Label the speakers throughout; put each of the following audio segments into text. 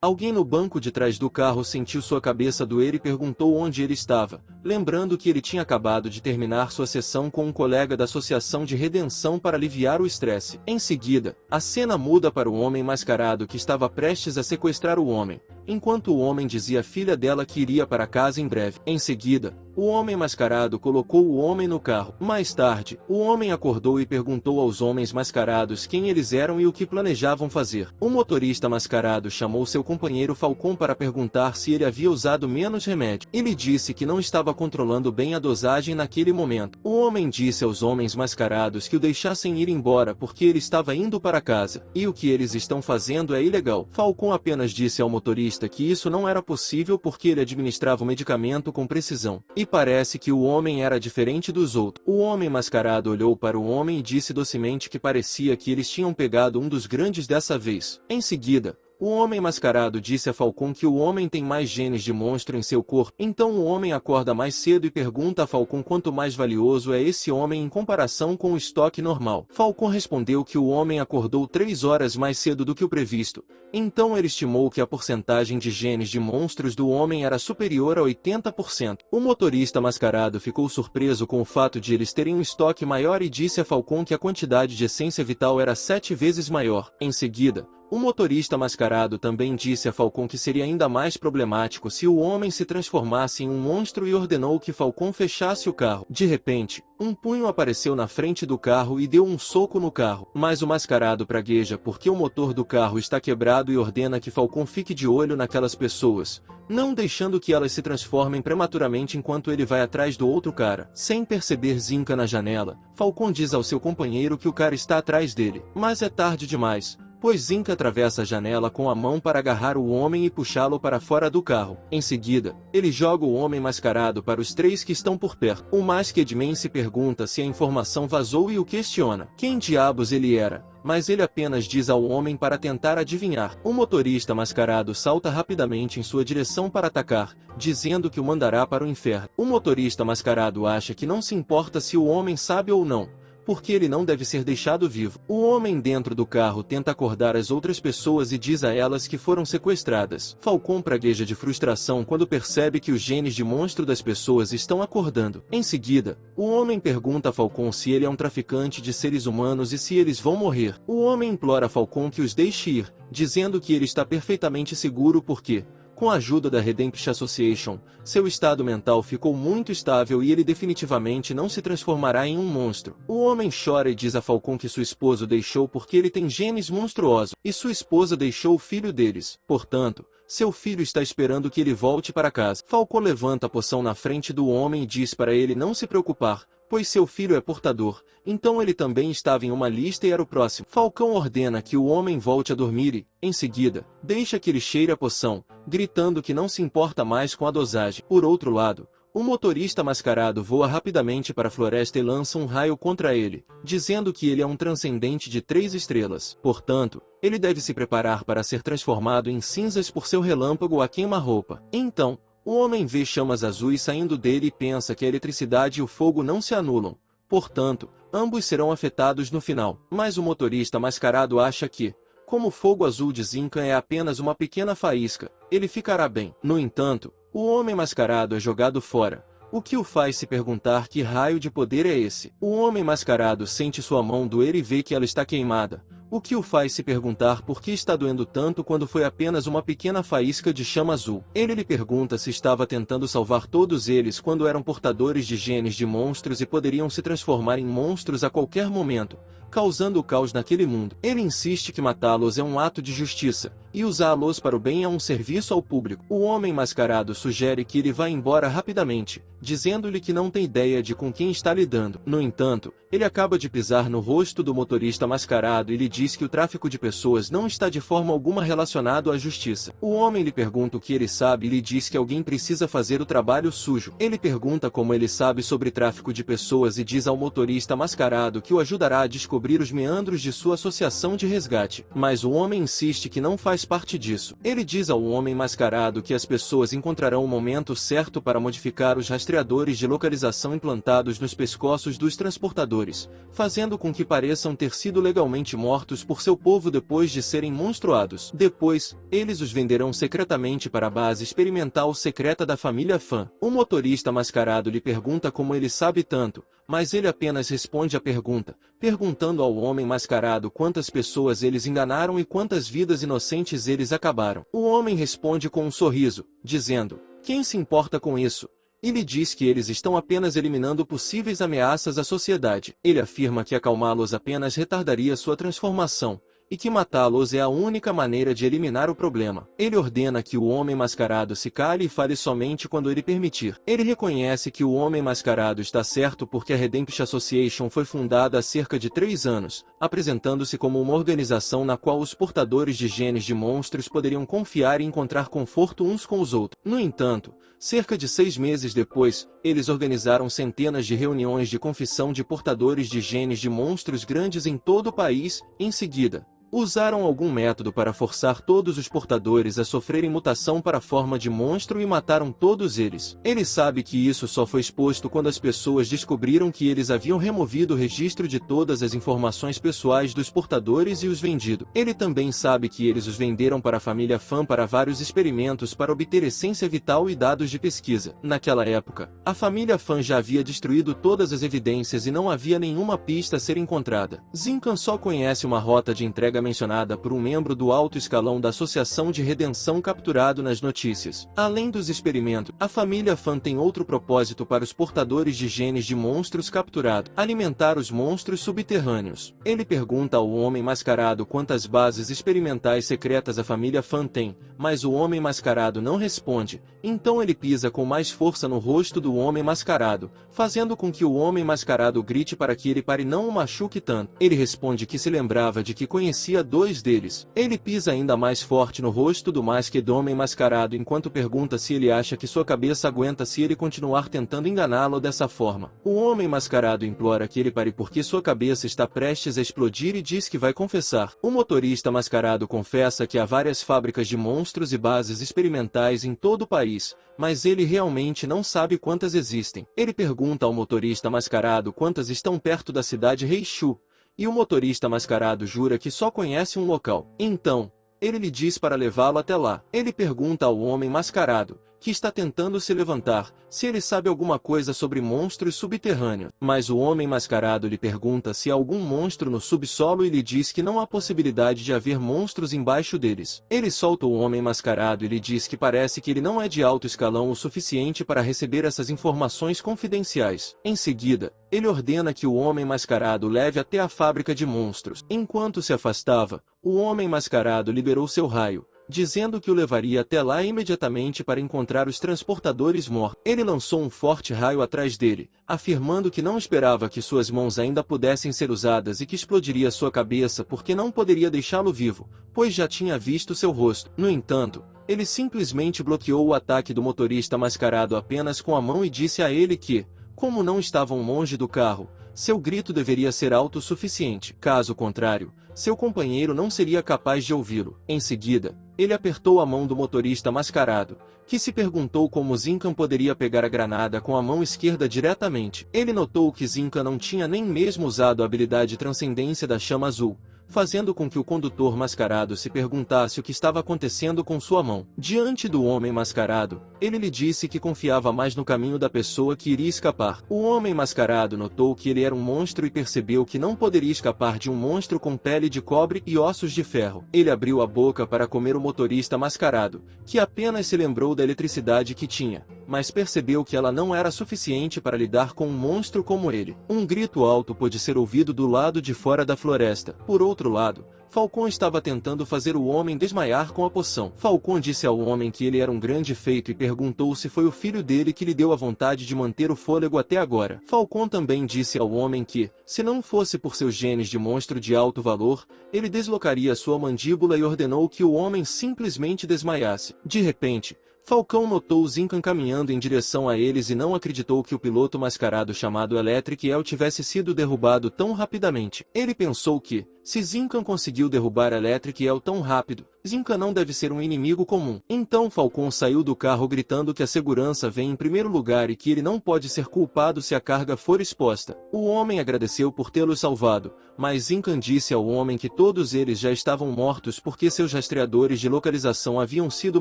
Speaker 1: Alguém no banco de trás do carro sentiu sua cabeça doer e perguntou onde ele estava, lembrando que ele tinha acabado de terminar sua sessão com um colega da Associação de Redenção para aliviar o estresse. Em seguida, a cena muda para o homem mascarado que estava prestes a sequestrar o homem, enquanto o homem dizia à filha dela que iria para casa em breve. Em seguida, o homem mascarado colocou o homem no carro. Mais tarde, o homem acordou e perguntou aos homens mascarados quem eles eram e o que planejavam fazer. O motorista mascarado chamou seu companheiro Falcon para perguntar se ele havia usado menos remédio. Ele disse que não estava controlando bem a dosagem naquele momento. O homem disse aos homens mascarados que o deixassem ir embora porque ele estava indo para casa, e o que eles estão fazendo é ilegal. Falcon apenas disse ao motorista que isso não era possível porque ele administrava o medicamento com precisão. E parece que o homem era diferente dos outros. O homem mascarado olhou para o homem e disse docemente que parecia que eles tinham pegado um dos grandes dessa vez. Em seguida, o homem mascarado disse a Falcon que o homem tem mais genes de monstro em seu corpo. Então o homem acorda mais cedo e pergunta a Falcon quanto mais valioso é esse homem em comparação com o estoque normal. Falcon respondeu que o homem acordou 3 horas mais cedo do que o previsto. Então ele estimou que a porcentagem de genes de monstros do homem era superior a 80%. O motorista mascarado ficou surpreso com o fato de eles terem um estoque maior e disse a Falcon que a quantidade de essência vital era 7 vezes maior. Em seguida, o motorista mascarado também disse a Falcon que seria ainda mais problemático se o homem se transformasse em um monstro e ordenou que Falcon fechasse o carro. De repente, um punho apareceu na frente do carro e deu um soco no carro. Mas o mascarado pragueja porque o motor do carro está quebrado e ordena que Falcon fique de olho naquelas pessoas, não deixando que elas se transformem prematuramente enquanto ele vai atrás do outro cara. Sem perceber Zinca na janela, Falcon diz ao seu companheiro que o cara está atrás dele. Mas é tarde demais, pois Zinca atravessa a janela com a mão para agarrar o homem e puxá-lo para fora do carro. Em seguida, ele joga o homem mascarado para os 3 que estão por perto. O Masked se pergunta se a informação vazou e o questiona quem diabos ele era, mas ele apenas diz ao homem para tentar adivinhar. O motorista mascarado salta rapidamente em sua direção para atacar, dizendo que o mandará para o inferno. O motorista mascarado acha que não se importa se o homem sabe ou não, porque ele não deve ser deixado vivo. O homem dentro do carro tenta acordar as outras pessoas e diz a elas que foram sequestradas. Falcon pragueja de frustração quando percebe que os genes de monstro das pessoas estão acordando. Em seguida, o homem pergunta a Falcon se ele é um traficante de seres humanos e se eles vão morrer. O homem implora a Falcon que os deixe ir, dizendo que ele está perfeitamente seguro porque, com a ajuda da Redemption Association, seu estado mental ficou muito estável e ele definitivamente não se transformará em um monstro. O homem chora e diz a Falcon que sua esposa o deixou porque ele tem genes monstruosos, e sua esposa deixou o filho deles. Portanto, seu filho está esperando que ele volte para casa. Falcon levanta a poção na frente do homem e diz para ele não se preocupar, pois seu filho é portador, então ele também estava em uma lista e era o próximo. Falcão ordena que o homem volte a dormir e, em seguida, deixa que ele cheire a poção, gritando que não se importa mais com a dosagem. Por outro lado, o motorista mascarado voa rapidamente para a floresta e lança um raio contra ele, dizendo que ele é um transcendente de 3 estrelas. Portanto, ele deve se preparar para ser transformado em cinzas por seu relâmpago a queima-roupa. Então, o homem vê chamas azuis saindo dele e pensa que a eletricidade e o fogo não se anulam. Portanto, ambos serão afetados no final. Mas o motorista mascarado acha que, como o fogo azul de Zinca é apenas uma pequena faísca, ele ficará bem. No entanto, o homem mascarado é jogado fora, o que o faz se perguntar que raio de poder é esse. O homem mascarado sente sua mão doer e vê que ela está queimada, o que o faz se perguntar por que está doendo tanto quando foi apenas uma pequena faísca de chama azul. Ele lhe pergunta se estava tentando salvar todos eles quando eram portadores de genes de monstros e poderiam se transformar em monstros a qualquer momento, causando o caos naquele mundo. Ele insiste que matá-los é um ato de justiça, e usá-los para o bem é um serviço ao público. O homem mascarado sugere que ele vá embora rapidamente, dizendo-lhe que não tem ideia de com quem está lidando. No entanto, ele acaba de pisar no rosto do motorista mascarado e lhe diz que o tráfico de pessoas não está de forma alguma relacionado à justiça. O homem lhe pergunta o que ele sabe e lhe diz que alguém precisa fazer o trabalho sujo. Ele pergunta como ele sabe sobre tráfico de pessoas e diz ao motorista mascarado que o ajudará a descobrir descobrir os meandros de sua associação de resgate. Mas o homem insiste que não faz parte disso. Ele diz ao homem mascarado que as pessoas encontrarão o momento certo para modificar os rastreadores de localização implantados nos pescoços dos transportadores, fazendo com que pareçam ter sido legalmente mortos por seu povo depois de serem monstruados. Depois, eles os venderão secretamente para a base experimental secreta da família Fan. O motorista mascarado lhe pergunta como ele sabe tanto, mas ele apenas responde à pergunta, perguntando ao homem mascarado quantas pessoas eles enganaram e quantas vidas inocentes eles acabaram. O homem responde com um sorriso, dizendo: "Quem se importa com isso?" E lhe diz que eles estão apenas eliminando possíveis ameaças à sociedade. Ele afirma que acalmá-los apenas retardaria sua transformação, e que matá-los é a única maneira de eliminar o problema. Ele ordena que o homem mascarado se cale e fale somente quando ele permitir. Ele reconhece que o homem mascarado está certo porque a Redemption Association foi fundada há cerca de 3 anos, apresentando-se como uma organização na qual os portadores de genes de monstros poderiam confiar e encontrar conforto uns com os outros. No entanto, cerca de 6 meses depois, eles organizaram centenas de reuniões de confissão de portadores de genes de monstros grandes em todo o país. Em seguida, usaram algum método para forçar todos os portadores a sofrerem mutação para a forma de monstro e mataram todos eles. Ele sabe que isso só foi exposto quando as pessoas descobriram que eles haviam removido o registro de todas as informações pessoais dos portadores e os vendido. Ele também sabe que eles os venderam para a família Fan para vários experimentos para obter essência vital e dados de pesquisa. Naquela época, a família Fan já havia destruído todas as evidências e não havia nenhuma pista a ser encontrada. Zinkan só conhece uma rota de entrega mencionada por um membro do alto escalão da Associação de Redenção capturado nas notícias. Além dos experimentos, a família Fan tem outro propósito para os portadores de genes de monstros capturados: alimentar os monstros subterrâneos. Ele pergunta ao homem mascarado quantas bases experimentais secretas a família Fan tem, mas o homem mascarado não responde. Então ele pisa com mais força no rosto do homem mascarado, fazendo com que o homem mascarado grite para que ele pare e não o machuque tanto. Ele responde que se lembrava de que conhecia 2 deles. Ele pisa ainda mais forte no rosto do Masked Homem mascarado enquanto pergunta se ele acha que sua cabeça aguenta se ele continuar tentando enganá-lo dessa forma. O homem mascarado implora que ele pare porque sua cabeça está prestes a explodir e diz que vai confessar. O motorista mascarado confessa que há várias fábricas de monstros e bases experimentais em todo o país, mas ele realmente não sabe quantas existem. Ele pergunta ao motorista mascarado quantas estão perto da cidade Reishu, e o motorista mascarado jura que só conhece um local. Então, ele lhe diz para levá-lo até lá. Ele pergunta ao homem mascarado, que está tentando se levantar, se ele sabe alguma coisa sobre monstros subterrâneos. Mas o homem mascarado lhe pergunta se há algum monstro no subsolo e lhe diz que não há possibilidade de haver monstros embaixo deles. Ele solta o homem mascarado e lhe diz que parece que ele não é de alto escalão o suficiente para receber essas informações confidenciais. Em seguida, ele ordena que o homem mascarado leve até a fábrica de monstros. Enquanto se afastava, o homem mascarado liberou seu raio, dizendo que o levaria até lá imediatamente para encontrar os transportadores mortos. Ele lançou um forte raio atrás dele, afirmando que não esperava que suas mãos ainda pudessem ser usadas e que explodiria sua cabeça porque não poderia deixá-lo vivo, pois já tinha visto seu rosto. No entanto, ele simplesmente bloqueou o ataque do motorista mascarado apenas com a mão e disse a ele que, como não estavam longe do carro, seu grito deveria ser alto o suficiente. Caso contrário, seu companheiro não seria capaz de ouvi-lo. Em seguida, ele apertou a mão do motorista mascarado, que se perguntou como Zinkan poderia pegar a granada com a mão esquerda diretamente. Ele notou que Zinkan não tinha nem mesmo usado a habilidade Transcendência da Chama Azul, fazendo com que o condutor mascarado se perguntasse o que estava acontecendo com sua mão. Diante do homem mascarado, ele lhe disse que confiava mais no caminho da pessoa que iria escapar. O homem mascarado notou que ele era um monstro e percebeu que não poderia escapar de um monstro com pele de cobre e ossos de ferro. Ele abriu a boca para comer o motorista mascarado, que apenas se lembrou da eletricidade que tinha, mas percebeu que ela não era suficiente para lidar com um monstro como ele. Um grito alto pôde ser ouvido do lado de fora da floresta. Por outro lado, Falcon estava tentando fazer o homem desmaiar com a poção. Falcon disse ao homem que ele era um grande feito e perguntou se foi o filho dele que lhe deu a vontade de manter o fôlego até agora. Falcon também disse ao homem que, se não fosse por seus genes de monstro de alto valor, ele deslocaria sua mandíbula e ordenou que o homem simplesmente desmaiasse. De repente, Falcão notou Zincan caminhando em direção a eles e não acreditou que o piloto mascarado chamado Electric Eel tivesse sido derrubado tão rapidamente. Ele pensou que, se Zincan conseguiu derrubar Electric Eel tão rápido, Zincan não deve ser um inimigo comum. Então Falcon saiu do carro gritando que a segurança vem em primeiro lugar e que ele não pode ser culpado se a carga for exposta. O homem agradeceu por tê-lo salvado, mas Zincan disse ao homem que todos eles já estavam mortos porque seus rastreadores de localização haviam sido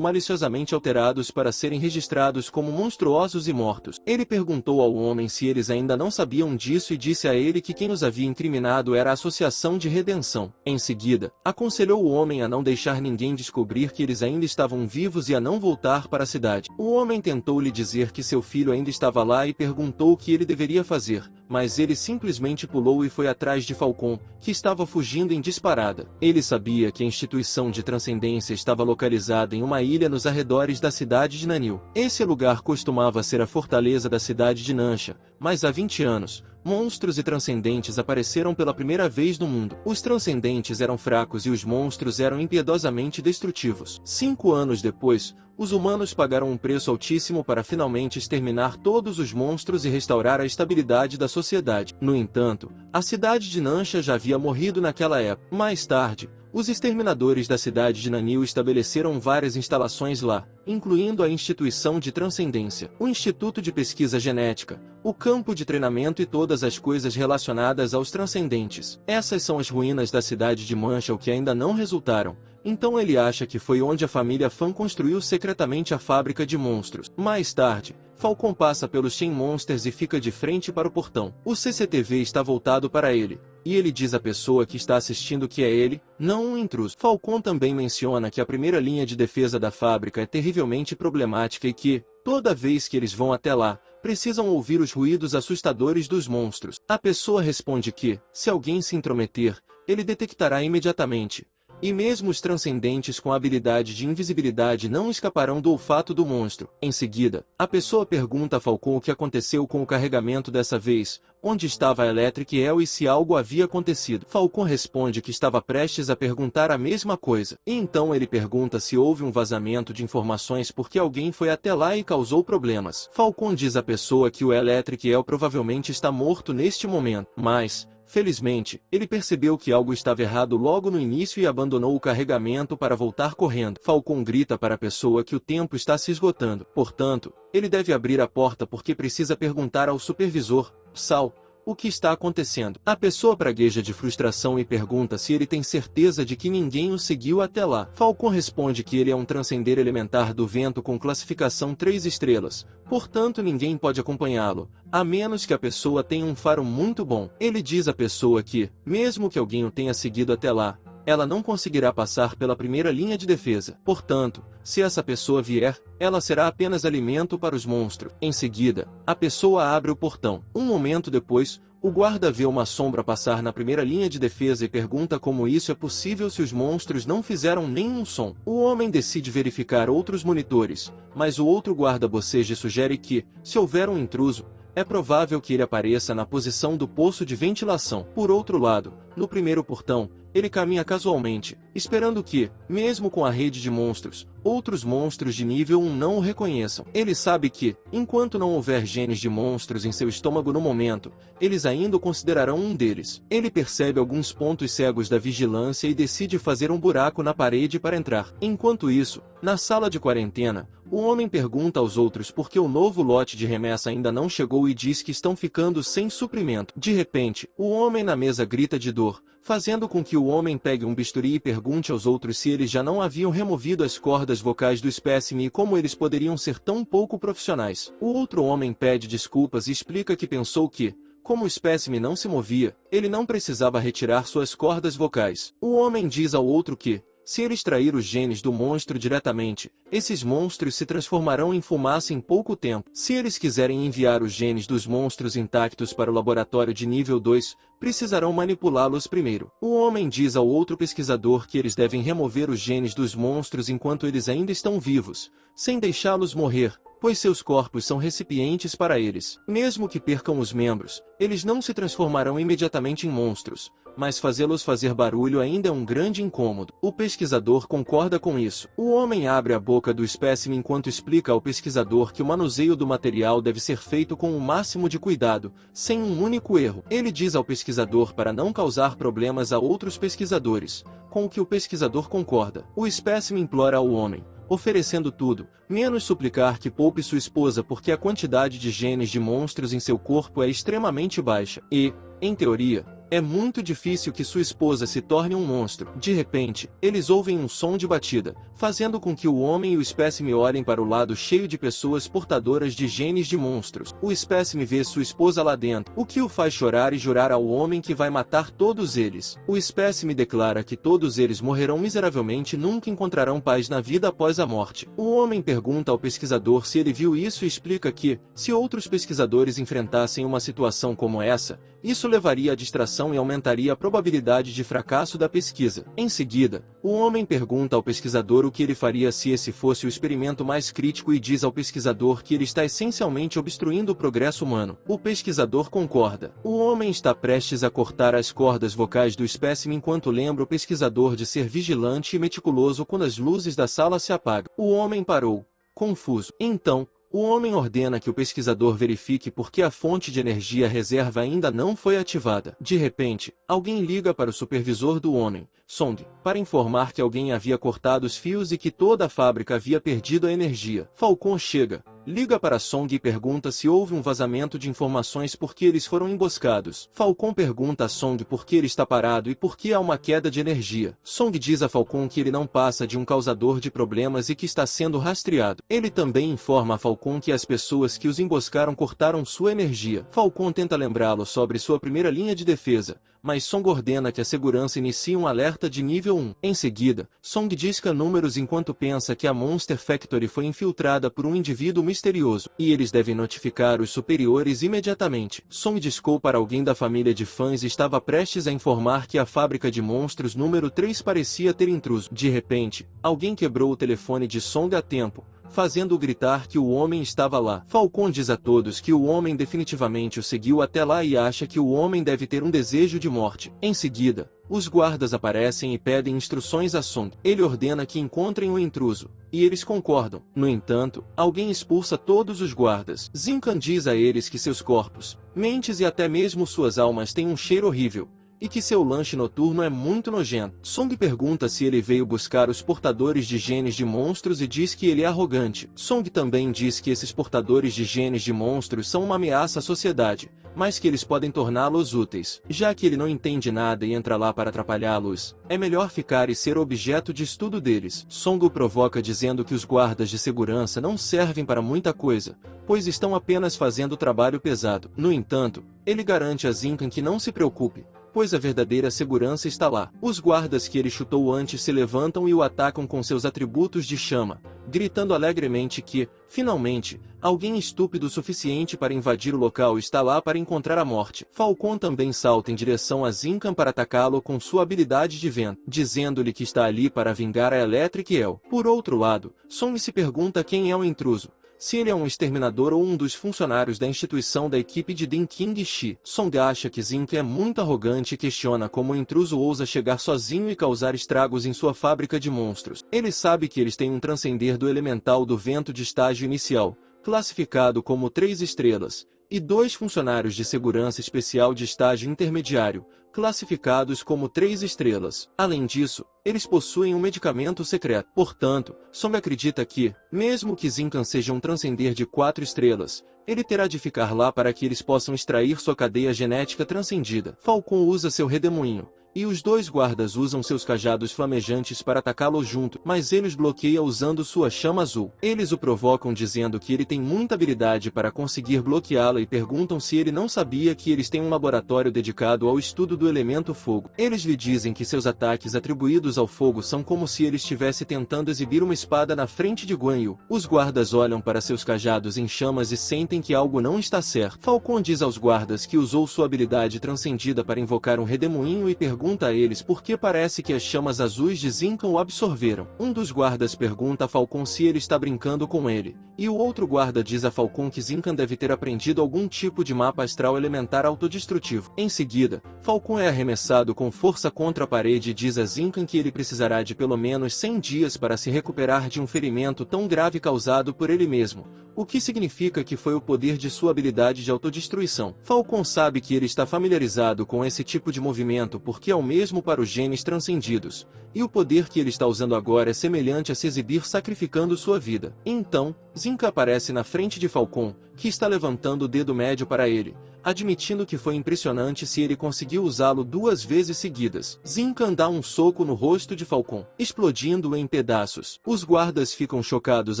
Speaker 1: maliciosamente alterados para serem registrados como monstruosos e mortos. Ele perguntou ao homem se eles ainda não sabiam disso e disse a ele que quem os havia incriminado era a Associação de Redenção. Em seguida, aconselhou o homem a não deixar ninguém descobrir que eles ainda estavam vivos e a não voltar para a cidade. O homem tentou lhe dizer que seu filho ainda estava lá e perguntou o que ele deveria fazer, mas ele simplesmente pulou e foi atrás de Falcon, que estava fugindo em disparada. Ele sabia que a instituição de transcendência estava localizada em uma ilha nos arredores da cidade de Nanil. Esse lugar costumava ser a fortaleza da cidade de Nansha, mas há 20 anos, monstros e transcendentes apareceram pela primeira vez no mundo. Os transcendentes eram fracos e os monstros eram impiedosamente destrutivos. 5 anos depois, os humanos pagaram um preço altíssimo para finalmente exterminar todos os monstros e restaurar a estabilidade da sociedade. No entanto, a cidade de Nansha já havia morrido naquela época. Mais tarde, os exterminadores da cidade de Nanil estabeleceram várias instalações lá, incluindo a Instituição de Transcendência, o Instituto de Pesquisa Genética, o campo de treinamento e todas as coisas relacionadas aos transcendentes. Essas são as ruínas da cidade de Manchal que ainda não resultaram. Então ele acha que foi onde a família Fan construiu secretamente a fábrica de monstros. Mais tarde, Falcon passa pelos Shen Monsters e fica de frente para o portão. O CCTV está voltado para ele, e ele diz à pessoa que está assistindo que é ele, não um intruso. Falcon também menciona que a primeira linha de defesa da fábrica é terrivelmente problemática e que, toda vez que eles vão até lá, precisam ouvir os ruídos assustadores dos monstros. A pessoa responde que, se alguém se intrometer, ele detectará imediatamente. E mesmo os transcendentes com a habilidade de invisibilidade não escaparão do olfato do monstro. Em seguida, a pessoa pergunta a Falcon o que aconteceu com o carregamento dessa vez, onde estava a Electric Eel e se algo havia acontecido. Falcon responde que estava prestes a perguntar a mesma coisa. E então ele pergunta se houve um vazamento de informações porque alguém foi até lá e causou problemas. Falcon diz à pessoa que o Electric Eel provavelmente está morto neste momento, mas, felizmente, ele percebeu que algo estava errado logo no início e abandonou o carregamento para voltar correndo. Falcon grita para a pessoa que o tempo está se esgotando. Portanto, ele deve abrir a porta porque precisa perguntar ao supervisor, Sal, o que está acontecendo. A pessoa pragueja de frustração e pergunta se ele tem certeza de que ninguém o seguiu até lá. Falcon responde que ele é um transcender elementar do vento com classificação 3 estrelas, portanto ninguém pode acompanhá-lo, a menos que a pessoa tenha um faro muito bom. Ele diz à pessoa que, mesmo que alguém o tenha seguido até lá, ela não conseguirá passar pela primeira linha de defesa. Portanto, se essa pessoa vier, ela será apenas alimento para os monstros. Em seguida, a pessoa abre o portão. Um momento depois, o guarda vê uma sombra passar na primeira linha de defesa e pergunta como isso é possível se os monstros não fizeram nenhum som. O homem decide verificar outros monitores, mas o outro guarda boceja e sugere que, se houver um intruso, é provável que ele apareça na posição do poço de ventilação. Por outro lado, no primeiro portão, ele caminha casualmente, esperando que, mesmo com a rede de monstros, outros monstros de nível 1 não o reconheçam. Ele sabe que, enquanto não houver genes de monstros em seu estômago no momento, eles ainda o considerarão um deles. Ele percebe alguns pontos cegos da vigilância e decide fazer um buraco na parede para entrar. Enquanto isso, na sala de quarentena, o homem pergunta aos outros por que o novo lote de remessa ainda não chegou e diz que estão ficando sem suprimento. De repente, o homem na mesa grita de dor, fazendo com que o homem pegue um bisturi e pergunte aos outros se eles já não haviam removido as cordas vocais do espécime e como eles poderiam ser tão pouco profissionais. O outro homem pede desculpas e explica que pensou que, como o espécime não se movia, ele não precisava retirar suas cordas vocais. O homem diz ao outro que, se ele extrair os genes do monstro diretamente, esses monstros se transformarão em fumaça em pouco tempo. Se eles quiserem enviar os genes dos monstros intactos para o laboratório de nível 2, precisarão manipulá-los primeiro. O homem diz ao outro pesquisador que eles devem remover os genes dos monstros enquanto eles ainda estão vivos, sem deixá-los morrer, pois seus corpos são recipientes para eles. Mesmo que percam os membros, eles não se transformarão imediatamente em monstros, mas fazê-los fazer barulho ainda é um grande incômodo. O pesquisador concorda com isso. O homem abre a boca do espécime enquanto explica ao pesquisador que o manuseio do material deve ser feito com o máximo de cuidado, sem um único erro. Ele diz ao pesquisador para não causar problemas a outros pesquisadores, com o que o pesquisador concorda. O espécime implora ao homem, oferecendo tudo, menos suplicar que poupe sua esposa porque a quantidade de genes de monstros em seu corpo é extremamente baixa e, em teoria, é muito difícil que sua esposa se torne um monstro. De repente, eles ouvem um som de batida, fazendo com que o homem e o espécime olhem para o lado cheio de pessoas portadoras de genes de monstros. O espécime vê sua esposa lá dentro, o que o faz chorar e jurar ao homem que vai matar todos eles. O espécime declara que todos eles morrerão miseravelmente e nunca encontrarão paz na vida após a morte. O homem pergunta ao pesquisador se ele viu isso e explica que, se outros pesquisadores enfrentassem uma situação como essa, isso levaria à distração e aumentaria a probabilidade de fracasso da pesquisa. Em seguida, o homem pergunta ao pesquisador o que ele faria se esse fosse o experimento mais crítico e diz ao pesquisador que ele está essencialmente obstruindo o progresso humano. O pesquisador concorda. O homem está prestes a cortar as cordas vocais do espécime enquanto lembra o pesquisador de ser vigilante e meticuloso quando as luzes da sala se apagam. O homem parou, confuso. Então, o homem ordena que o pesquisador verifique por que a fonte de energia reserva ainda não foi ativada. De repente, alguém liga para o supervisor do homem, Song, para informar que alguém havia cortado os fios e que toda a fábrica havia perdido a energia. Falcon chega, liga para Song e pergunta se houve um vazamento de informações porque eles foram emboscados. Falcon pergunta a Song por que ele está parado e por que há uma queda de energia. Song diz a Falcon que ele não passa de um causador de problemas e que está sendo rastreado. Ele também informa a Falcon que as pessoas que os emboscaram cortaram sua energia. Falcon tenta lembrá-lo sobre sua primeira linha de defesa, mas Song ordena que a segurança inicie um alerta de nível 1. Em seguida, Song disca números enquanto pensa que a Monster Factory foi infiltrada por um indivíduo misterioso, e eles devem notificar os superiores imediatamente. Song discou para alguém da família de fãs e estava prestes a informar que a fábrica de monstros número 3 parecia ter intruso. De repente, alguém quebrou o telefone de Song a tempo, fazendo-o gritar que o homem estava lá. Falcon diz a todos que o homem definitivamente o seguiu até lá e acha que o homem deve ter um desejo de morte. Em seguida, os guardas aparecem e pedem instruções a Song. Ele ordena que encontrem o intruso, e eles concordam. No entanto, alguém expulsa todos os guardas. Zincan diz a eles que seus corpos, mentes e até mesmo suas almas têm um cheiro horrível, e que seu lanche noturno é muito nojento. Song pergunta se ele veio buscar os portadores de genes de monstros e diz que ele é arrogante. Song também diz que esses portadores de genes de monstros são uma ameaça à sociedade, mas que eles podem torná-los úteis. Já que ele não entende nada e entra lá para atrapalhá-los, é melhor ficar e ser objeto de estudo deles. Song o provoca dizendo que os guardas de segurança não servem para muita coisa, pois estão apenas fazendo trabalho pesado. No entanto, ele garante a Zincan que não se preocupe, pois a verdadeira segurança está lá. Os guardas que ele chutou antes se levantam e o atacam com seus atributos de chama, gritando alegremente que, finalmente, alguém estúpido o suficiente para invadir o local está lá para encontrar a morte. Falcon também salta em direção a Zincan para atacá-lo com sua habilidade de vento, dizendo-lhe que está ali para vingar a Electric Eel. Por outro lado, Song se pergunta quem é o intruso, se ele é um exterminador ou um dos funcionários da instituição da equipe de Din King Shi. Song acha que Zinc é muito arrogante e questiona como o intruso ousa chegar sozinho e causar estragos em sua fábrica de monstros. Ele sabe que eles têm um transcender do elemental do vento de estágio inicial, classificado como 3 estrelas, e 2 funcionários de segurança especial de estágio intermediário, classificados como 3 estrelas. Além disso, eles possuem um medicamento secreto. Portanto, Song acredita que, mesmo que Zincan seja um transcender de 4 estrelas, ele terá de ficar lá para que eles possam extrair sua cadeia genética transcendida. Falcon usa seu redemoinho, e os 2 guardas usam seus cajados flamejantes para atacá-lo junto, mas ele os bloqueia usando sua chama azul. Eles o provocam dizendo que ele tem muita habilidade para conseguir bloqueá-la e perguntam se ele não sabia que eles têm um laboratório dedicado ao estudo do elemento fogo. Eles lhe dizem que seus ataques atribuídos ao fogo são como se ele estivesse tentando exibir uma espada na frente de Guan Yu. Os guardas olham para seus cajados em chamas e sentem que algo não está certo. Falcon diz aos guardas que usou sua habilidade transcendida para invocar um redemoinho e pergunta pergunta a eles por que parece que as chamas azuis de Zincan o absorveram. Um dos guardas pergunta a Falcon se ele está brincando com ele, e o outro guarda diz a Falcon que Zincan deve ter aprendido algum tipo de mapa astral elementar autodestrutivo. Em seguida, Falcon é arremessado com força contra a parede e diz a Zincan que ele precisará de pelo menos 100 dias para se recuperar de um ferimento tão grave causado por ele mesmo, o que significa que foi o poder de sua habilidade de autodestruição. Falcon sabe que ele está familiarizado com esse tipo de movimento porque é o mesmo para os genes transcendidos, e o poder que ele está usando agora é semelhante a se exibir sacrificando sua vida. Então, Zincan aparece na frente de Falcon, que está levantando o dedo médio para ele, admitindo que foi impressionante se ele conseguiu usá-lo 2 vezes seguidas. Zincan dá um soco no rosto de Falcon, explodindo-o em pedaços. Os guardas ficam chocados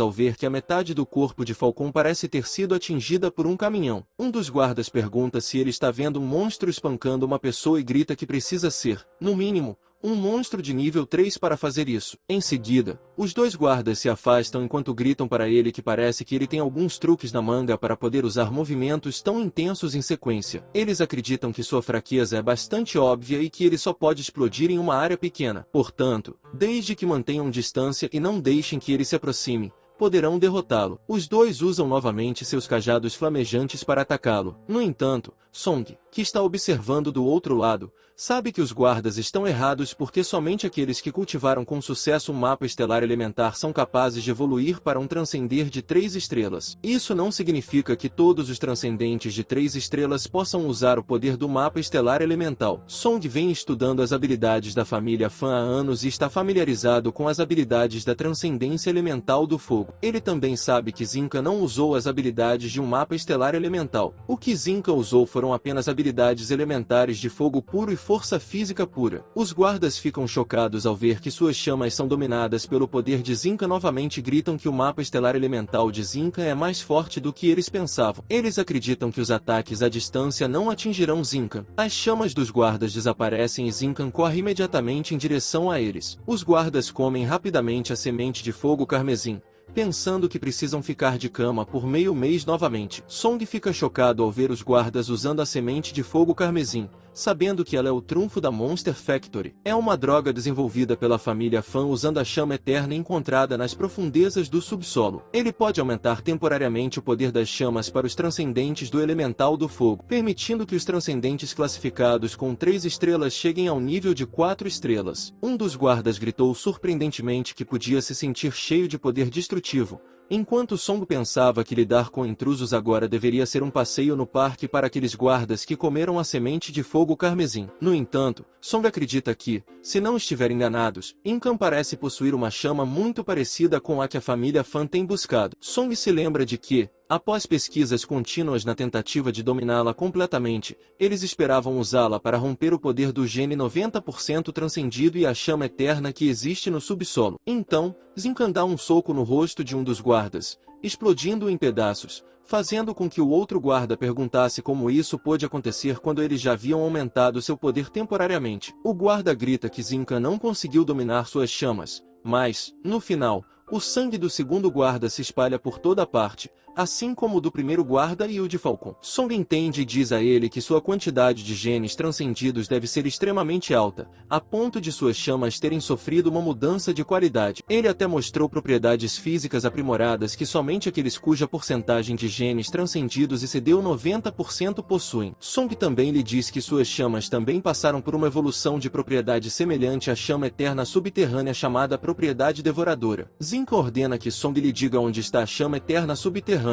Speaker 1: ao ver que a metade do corpo de Falcon parece ter sido atingida por um caminhão. Um dos guardas pergunta se ele está vendo um monstro espancando uma pessoa e grita que precisa ser, no mínimo, um monstro de nível 3 para fazer isso. Em seguida, os 2 guardas se afastam enquanto gritam para ele que parece que ele tem alguns truques na manga para poder usar movimentos tão intensos em sequência. Eles acreditam que sua fraqueza é bastante óbvia e que ele só pode explodir em uma área pequena. Portanto, desde que mantenham distância e não deixem que ele se aproxime, poderão derrotá-lo. Os 2 usam novamente seus cajados flamejantes para atacá-lo. No entanto, Song, que está observando do outro lado, sabe que os guardas estão errados porque somente aqueles que cultivaram com sucesso um mapa estelar elementar são capazes de evoluir para um transcender de 3 estrelas. Isso não significa que todos os transcendentes de 3 estrelas possam usar o poder do mapa estelar elemental. Song vem estudando as habilidades da família Fan há anos e está familiarizado com as habilidades da transcendência elemental do fogo. Ele também sabe que Zincan não usou as habilidades de um mapa estelar elemental. O que Zincan usou foram apenas habilidades elementares de fogo puro e força física pura. Os guardas ficam chocados ao ver que suas chamas são dominadas pelo poder de Zincan. Novamente gritam que o mapa estelar elemental de Zincan é mais forte do que eles pensavam. Eles acreditam que os ataques à distância não atingirão Zincan. As chamas dos guardas desaparecem e Zincan corre imediatamente em direção a eles. Os guardas comem rapidamente a semente de fogo carmesim, pensando que precisam ficar de cama por meio mês novamente. Song fica chocado ao ver os guardas usando a semente de fogo carmesim, sabendo que ela é o trunfo da Monster Factory. É uma droga desenvolvida pela família Fan usando a chama eterna encontrada nas profundezas do subsolo. Ele pode aumentar temporariamente o poder das chamas para os transcendentes do elemental do fogo, permitindo que os transcendentes classificados com 3 estrelas cheguem ao nível de 4 estrelas. Um dos guardas gritou surpreendentemente que podia se sentir cheio de poder destrutivo, enquanto Song pensava que lidar com intrusos agora deveria ser um passeio no parque para aqueles guardas que comeram a semente de fogo carmesim. No entanto, Song acredita que, se não estiver enganados, Incan parece possuir uma chama muito parecida com a que a família Fan tem buscado. Song se lembra de que, após pesquisas contínuas na tentativa de dominá-la completamente, eles esperavam usá-la para romper o poder do gene 90% transcendido e a chama eterna que existe no subsolo. Então, Zincan dá um soco no rosto de um dos guardas, explodindo-o em pedaços, fazendo com que o outro guarda perguntasse como isso pôde acontecer quando eles já haviam aumentado seu poder temporariamente. O guarda grita que Zincan não conseguiu dominar suas chamas, mas, no final, o sangue do segundo guarda se espalha por toda parte, assim como o do primeiro guarda e o de Falcon. Song entende e diz a ele que sua quantidade de genes transcendidos deve ser extremamente alta, a ponto de suas chamas terem sofrido uma mudança de qualidade. Ele até mostrou propriedades físicas aprimoradas que somente aqueles cuja porcentagem de genes transcendidos excedeu 90% possuem. Song também lhe diz que suas chamas também passaram por uma evolução de propriedade semelhante à chama eterna subterrânea chamada propriedade devoradora. Zincan ordena que Song lhe diga onde está a chama eterna subterrânea,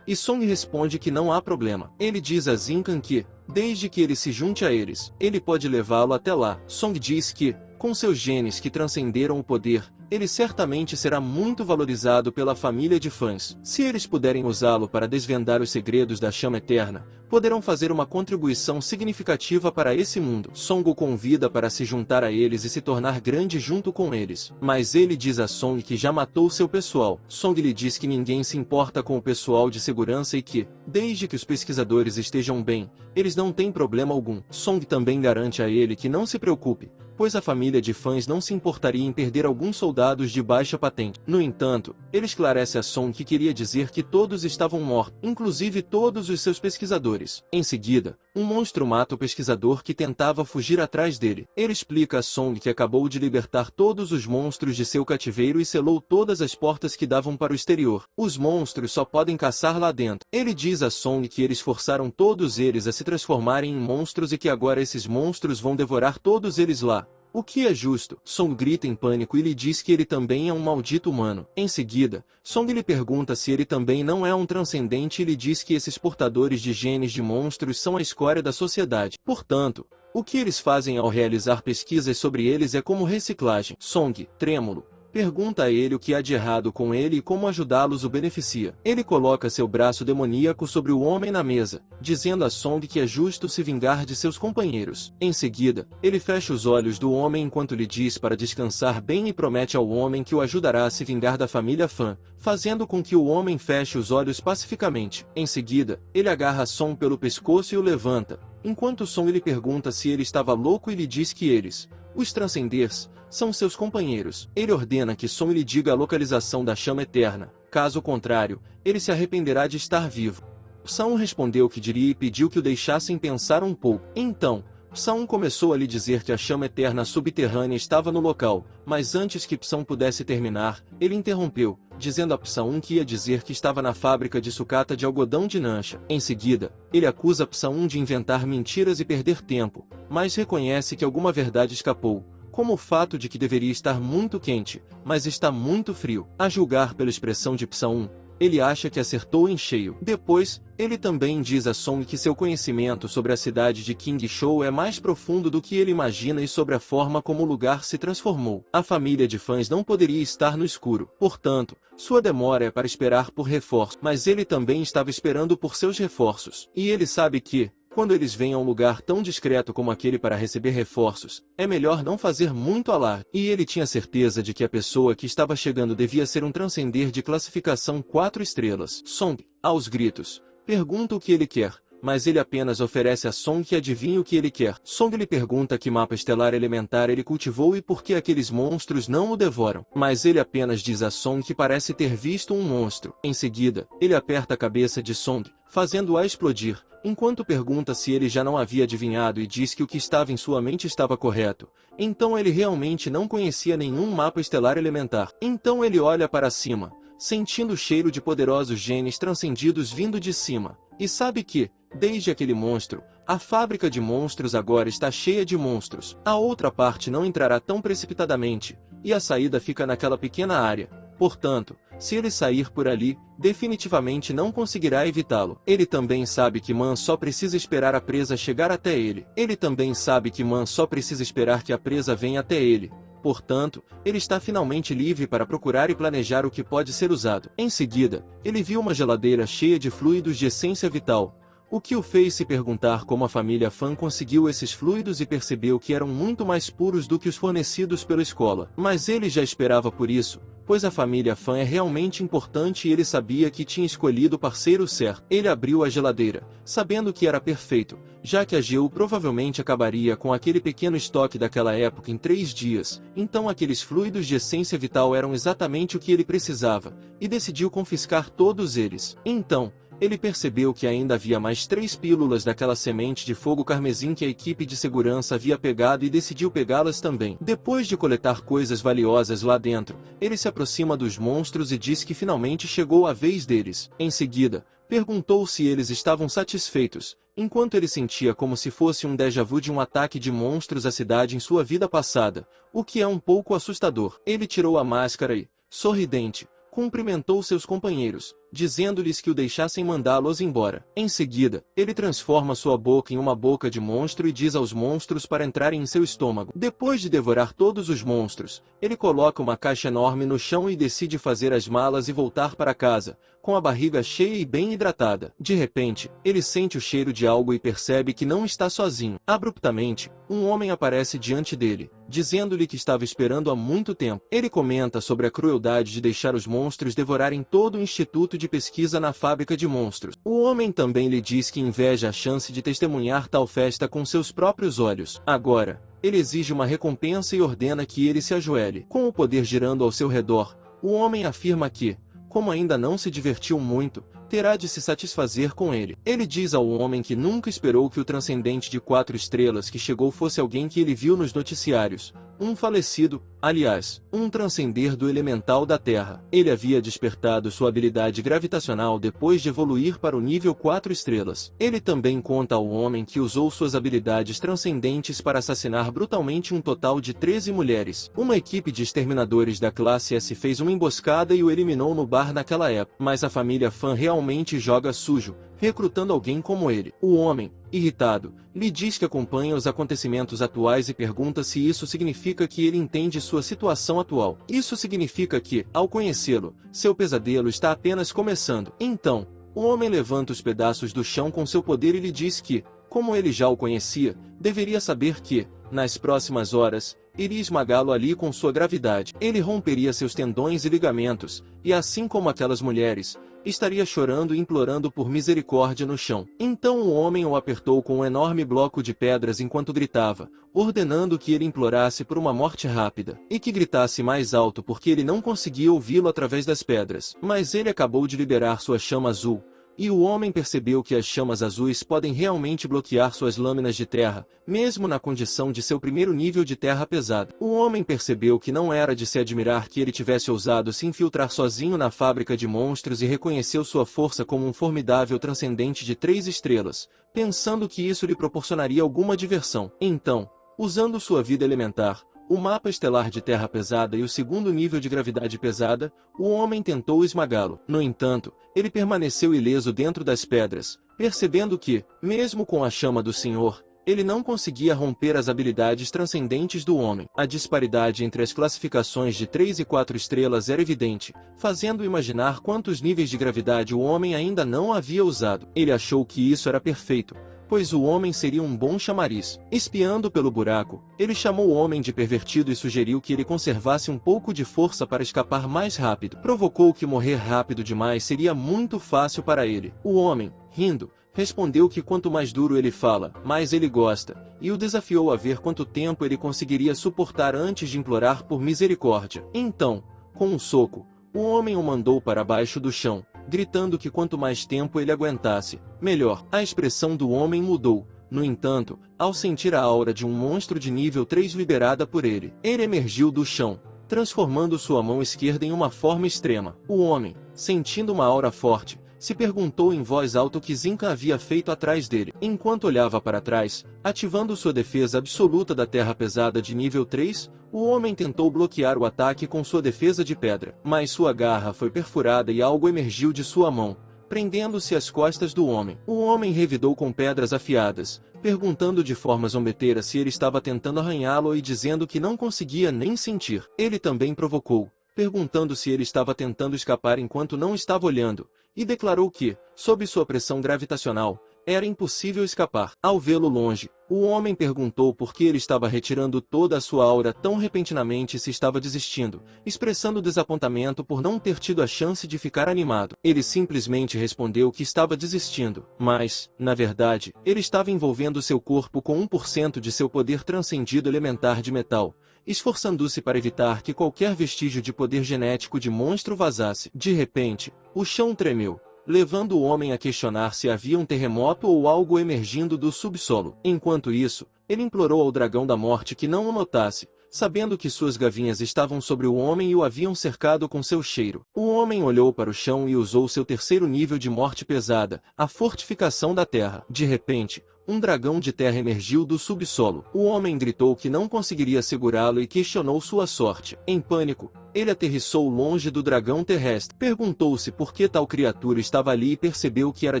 Speaker 1: e Song responde que não há problema. Ele diz a Zincan que, desde que ele se junte a eles, ele pode levá-lo até lá. Song diz que, com seus genes que transcenderam o poder, ele certamente será muito valorizado pela família de fãs. Se eles puderem usá-lo para desvendar os segredos da chama eterna, poderão fazer uma contribuição significativa para esse mundo. Song o convida para se juntar a eles e se tornar grande junto com eles. Mas ele diz a Song que já matou seu pessoal. Song lhe diz que ninguém se importa com o pessoal de segurança e que, desde que os pesquisadores estejam bem, eles não têm problema algum. Song também garante a ele que não se preocupe, pois a família de fãs não se importaria em perder alguns soldados de baixa patente. No entanto, ele esclarece a Song que queria dizer que todos estavam mortos, inclusive todos os seus pesquisadores. Em seguida, um monstro mata o pesquisador que tentava fugir atrás dele. Ele explica a Song que acabou de libertar todos os monstros de seu cativeiro e selou todas as portas que davam para o exterior. Os monstros só podem caçar lá dentro. Ele diz a Song que eles forçaram todos eles a se transformarem em monstros e que agora esses monstros vão devorar todos eles lá. O que é justo? Song grita em pânico e lhe diz que ele também é um maldito humano. Em seguida, Song lhe pergunta se ele também não é um transcendente e lhe diz que esses portadores de genes de monstros são a escória da sociedade. Portanto, o que eles fazem ao realizar pesquisas sobre eles é como reciclagem. Song, trêmulo, pergunta a ele o que há de errado com ele e como ajudá-los o beneficia. Ele coloca seu braço demoníaco sobre o homem na mesa, dizendo a Song que é justo se vingar de seus companheiros. Em seguida, ele fecha os olhos do homem enquanto lhe diz para descansar bem e promete ao homem que o ajudará a se vingar da família Fan, fazendo com que o homem feche os olhos pacificamente. Em seguida, ele agarra Song pelo pescoço e o levanta, enquanto Song lhe pergunta se ele estava louco e lhe diz que eles, os Transcenders, são seus companheiros. Ele ordena que Song lhe diga a localização da chama eterna, caso contrário, ele se arrependerá de estar vivo. Psa-1 respondeu que diria e pediu que o deixassem pensar um pouco. Então, Psa-1 começou a lhe dizer que a chama eterna subterrânea estava no local, mas antes que Psa-1 pudesse terminar, ele interrompeu, dizendo a Psa-1 que ia dizer que estava na fábrica de sucata de algodão de Nansha. Em seguida, ele acusa Psa-1 de inventar mentiras e perder tempo, mas reconhece que alguma verdade escapou, como o fato de que deveria estar muito quente, mas está muito frio. A julgar pela expressão de Psa-1, ele acha que acertou em cheio. Depois, ele também diz a Song que seu conhecimento sobre a cidade de King Shou é mais profundo do que ele imagina e sobre a forma como o lugar se transformou. A família de fãs não poderia estar no escuro. Portanto, sua demora é para esperar por reforços. Mas ele também estava esperando por seus reforços. E ele sabe que, quando eles vêm a um lugar tão discreto como aquele para receber reforços, é melhor não fazer muito alarde. E ele tinha certeza de que a pessoa que estava chegando devia ser um transcender de classificação 4 estrelas. Song, aos gritos, pergunta o que ele quer, mas ele apenas oferece a Song que adivinhe o que ele quer. Song lhe pergunta que mapa estelar elementar ele cultivou e por que aqueles monstros não o devoram. Mas ele apenas diz a Song que parece ter visto um monstro. Em seguida, ele aperta a cabeça de Song, fazendo-a explodir, enquanto pergunta se ele já não havia adivinhado e diz que o que estava em sua mente estava correto. Então ele realmente não conhecia nenhum mapa estelar elementar. Então ele olha para cima, sentindo o cheiro de poderosos genes transcendidos vindo de cima, e sabe que, desde aquele monstro, a fábrica de monstros agora está cheia de monstros. A outra parte não entrará tão precipitadamente, e a saída fica naquela pequena área. Portanto, se ele sair por ali, definitivamente não conseguirá evitá-lo. Ele também sabe que Man só precisa esperar a presa chegar até ele. Ele também sabe que Man só precisa esperar que a presa venha até ele. Portanto, ele está finalmente livre para procurar e planejar o que pode ser usado. Em seguida, ele viu uma geladeira cheia de fluidos de essência vital, o que o fez se perguntar como a família Fan conseguiu esses fluidos e percebeu que eram muito mais puros do que os fornecidos pela escola. Mas ele já esperava por isso, pois a família Fan é realmente importante e ele sabia que tinha escolhido o parceiro certo. Ele abriu a geladeira, sabendo que era perfeito, já que a GU provavelmente acabaria com aquele pequeno estoque daquela época em 3 dias, então aqueles fluidos de essência vital eram exatamente o que ele precisava, e decidiu confiscar todos eles. Então, ele percebeu que ainda havia mais 3 pílulas daquela semente de fogo carmesim que a equipe de segurança havia pegado e decidiu pegá-las também. Depois de coletar coisas valiosas lá dentro, ele se aproxima dos monstros e diz que finalmente chegou a vez deles. Em seguida, perguntou se eles estavam satisfeitos, enquanto ele sentia como se fosse um déjà vu de um ataque de monstros à cidade em sua vida passada, o que é um pouco assustador. Ele tirou a máscara e, sorridente, cumprimentou seus companheiros, dizendo-lhes que o deixassem mandá-los embora. Em seguida, ele transforma sua boca em uma boca de monstro e diz aos monstros para entrarem em seu estômago. Depois de devorar todos os monstros, ele coloca uma caixa enorme no chão e decide fazer as malas e voltar para casa, com a barriga cheia e bem hidratada. De repente, ele sente o cheiro de algo e percebe que não está sozinho. Abruptamente, um homem aparece diante dele, dizendo-lhe que estava esperando há muito tempo. Ele comenta sobre a crueldade de deixar os monstros devorarem todo o instituto de pesquisa na fábrica de monstros. O homem também lhe diz que inveja a chance de testemunhar tal festa com seus próprios olhos. Agora, ele exige uma recompensa e ordena que ele se ajoelhe. Com o poder girando ao seu redor, o homem afirma que, como ainda não se divertiu muito, terá de se satisfazer com ele. Ele diz ao homem que nunca esperou que o transcendente de 4 estrelas que chegou fosse alguém que ele viu nos noticiários, um falecido, aliás, um transcender do elemental da Terra. Ele havia despertado sua habilidade gravitacional depois de evoluir para o nível 4 estrelas. Ele também conta ao homem que usou suas habilidades transcendentes para assassinar brutalmente um total de 13 mulheres. Uma equipe de exterminadores da classe S fez uma emboscada e o eliminou no bar naquela época, mas a família Fan realmente joga sujo, recrutando alguém como ele. O homem, irritado, lhe diz que acompanha os acontecimentos atuais e pergunta se isso significa que ele entende sua situação atual. Isso significa que, ao conhecê-lo, seu pesadelo está apenas começando. Então, o homem levanta os pedaços do chão com seu poder e lhe diz que, como ele já o conhecia, deveria saber que, nas próximas horas, iria esmagá-lo ali com sua gravidade. Ele romperia seus tendões e ligamentos, e assim como aquelas mulheres, estaria chorando e implorando por misericórdia no chão. Então o homem o apertou com um enorme bloco de pedras enquanto gritava, ordenando que ele implorasse por uma morte rápida, e que gritasse mais alto porque ele não conseguia ouvi-lo através das pedras. Mas ele acabou de liberar sua chama azul, e o homem percebeu que as chamas azuis podem realmente bloquear suas lâminas de terra, mesmo na condição de seu primeiro nível de terra pesada. O homem percebeu que não era de se admirar que ele tivesse ousado se infiltrar sozinho na fábrica de monstros e reconheceu sua força como um formidável transcendente de 3 estrelas, pensando que isso lhe proporcionaria alguma diversão. Então, usando sua vida elementar, o mapa estelar de terra pesada e o segundo nível de gravidade pesada, o homem tentou esmagá-lo. No entanto, ele permaneceu ileso dentro das pedras, percebendo que, mesmo com a chama do Senhor, ele não conseguia romper as habilidades transcendentes do homem. A disparidade entre as classificações de 3 e 4 estrelas era evidente, fazendo imaginar quantos níveis de gravidade o homem ainda não havia usado. Ele achou que isso era perfeito, pois o homem seria um bom chamariz. Espiando pelo buraco, ele chamou o homem de pervertido e sugeriu que ele conservasse um pouco de força para escapar mais rápido. Provocou que morrer rápido demais seria muito fácil para ele. O homem, rindo, respondeu que quanto mais duro ele fala, mais ele gosta, e o desafiou a ver quanto tempo ele conseguiria suportar antes de implorar por misericórdia. Então, com um soco, o homem o mandou para baixo do chão, gritando que quanto mais tempo ele aguentasse, melhor. A expressão do homem mudou, no entanto, ao sentir a aura de um monstro de nível 3 liberada por ele. Ele emergiu do chão, transformando sua mão esquerda em uma forma extrema. O homem, sentindo uma aura forte, se perguntou em voz alta o que Zinka havia feito atrás dele. Enquanto olhava para trás, ativando sua defesa absoluta da terra pesada de nível 3, o homem tentou bloquear o ataque com sua defesa de pedra, mas sua garra foi perfurada e algo emergiu de sua mão, prendendo-se às costas do homem. O homem revidou com pedras afiadas, perguntando de forma zombeteira se ele estava tentando arranhá-lo e dizendo que não conseguia nem sentir. Ele também provocou, perguntando se ele estava tentando escapar enquanto não estava olhando, e declarou que, sob sua pressão gravitacional, era impossível escapar. Ao vê-lo longe, o homem perguntou por que ele estava retirando toda a sua aura tão repentinamente e se estava desistindo, expressando desapontamento por não ter tido a chance de ficar animado. Ele simplesmente respondeu que estava desistindo, mas, na verdade, ele estava envolvendo seu corpo com 1% de seu poder transcendido elementar de metal, esforçando-se para evitar que qualquer vestígio de poder genético de monstro vazasse. De repente, o chão tremeu, levando o homem a questionar se havia um terremoto ou algo emergindo do subsolo. Enquanto isso, ele implorou ao dragão da morte que não o notasse, sabendo que suas gavinhas estavam sobre o homem e o haviam cercado com seu cheiro. O homem olhou para o chão e usou seu terceiro nível de morte pesada, a fortificação da terra. De repente, um dragão de terra emergiu do subsolo. O homem gritou que não conseguiria segurá-lo e questionou sua sorte. Em pânico, ele aterrissou longe do dragão terrestre. Perguntou-se por que tal criatura estava ali e percebeu que era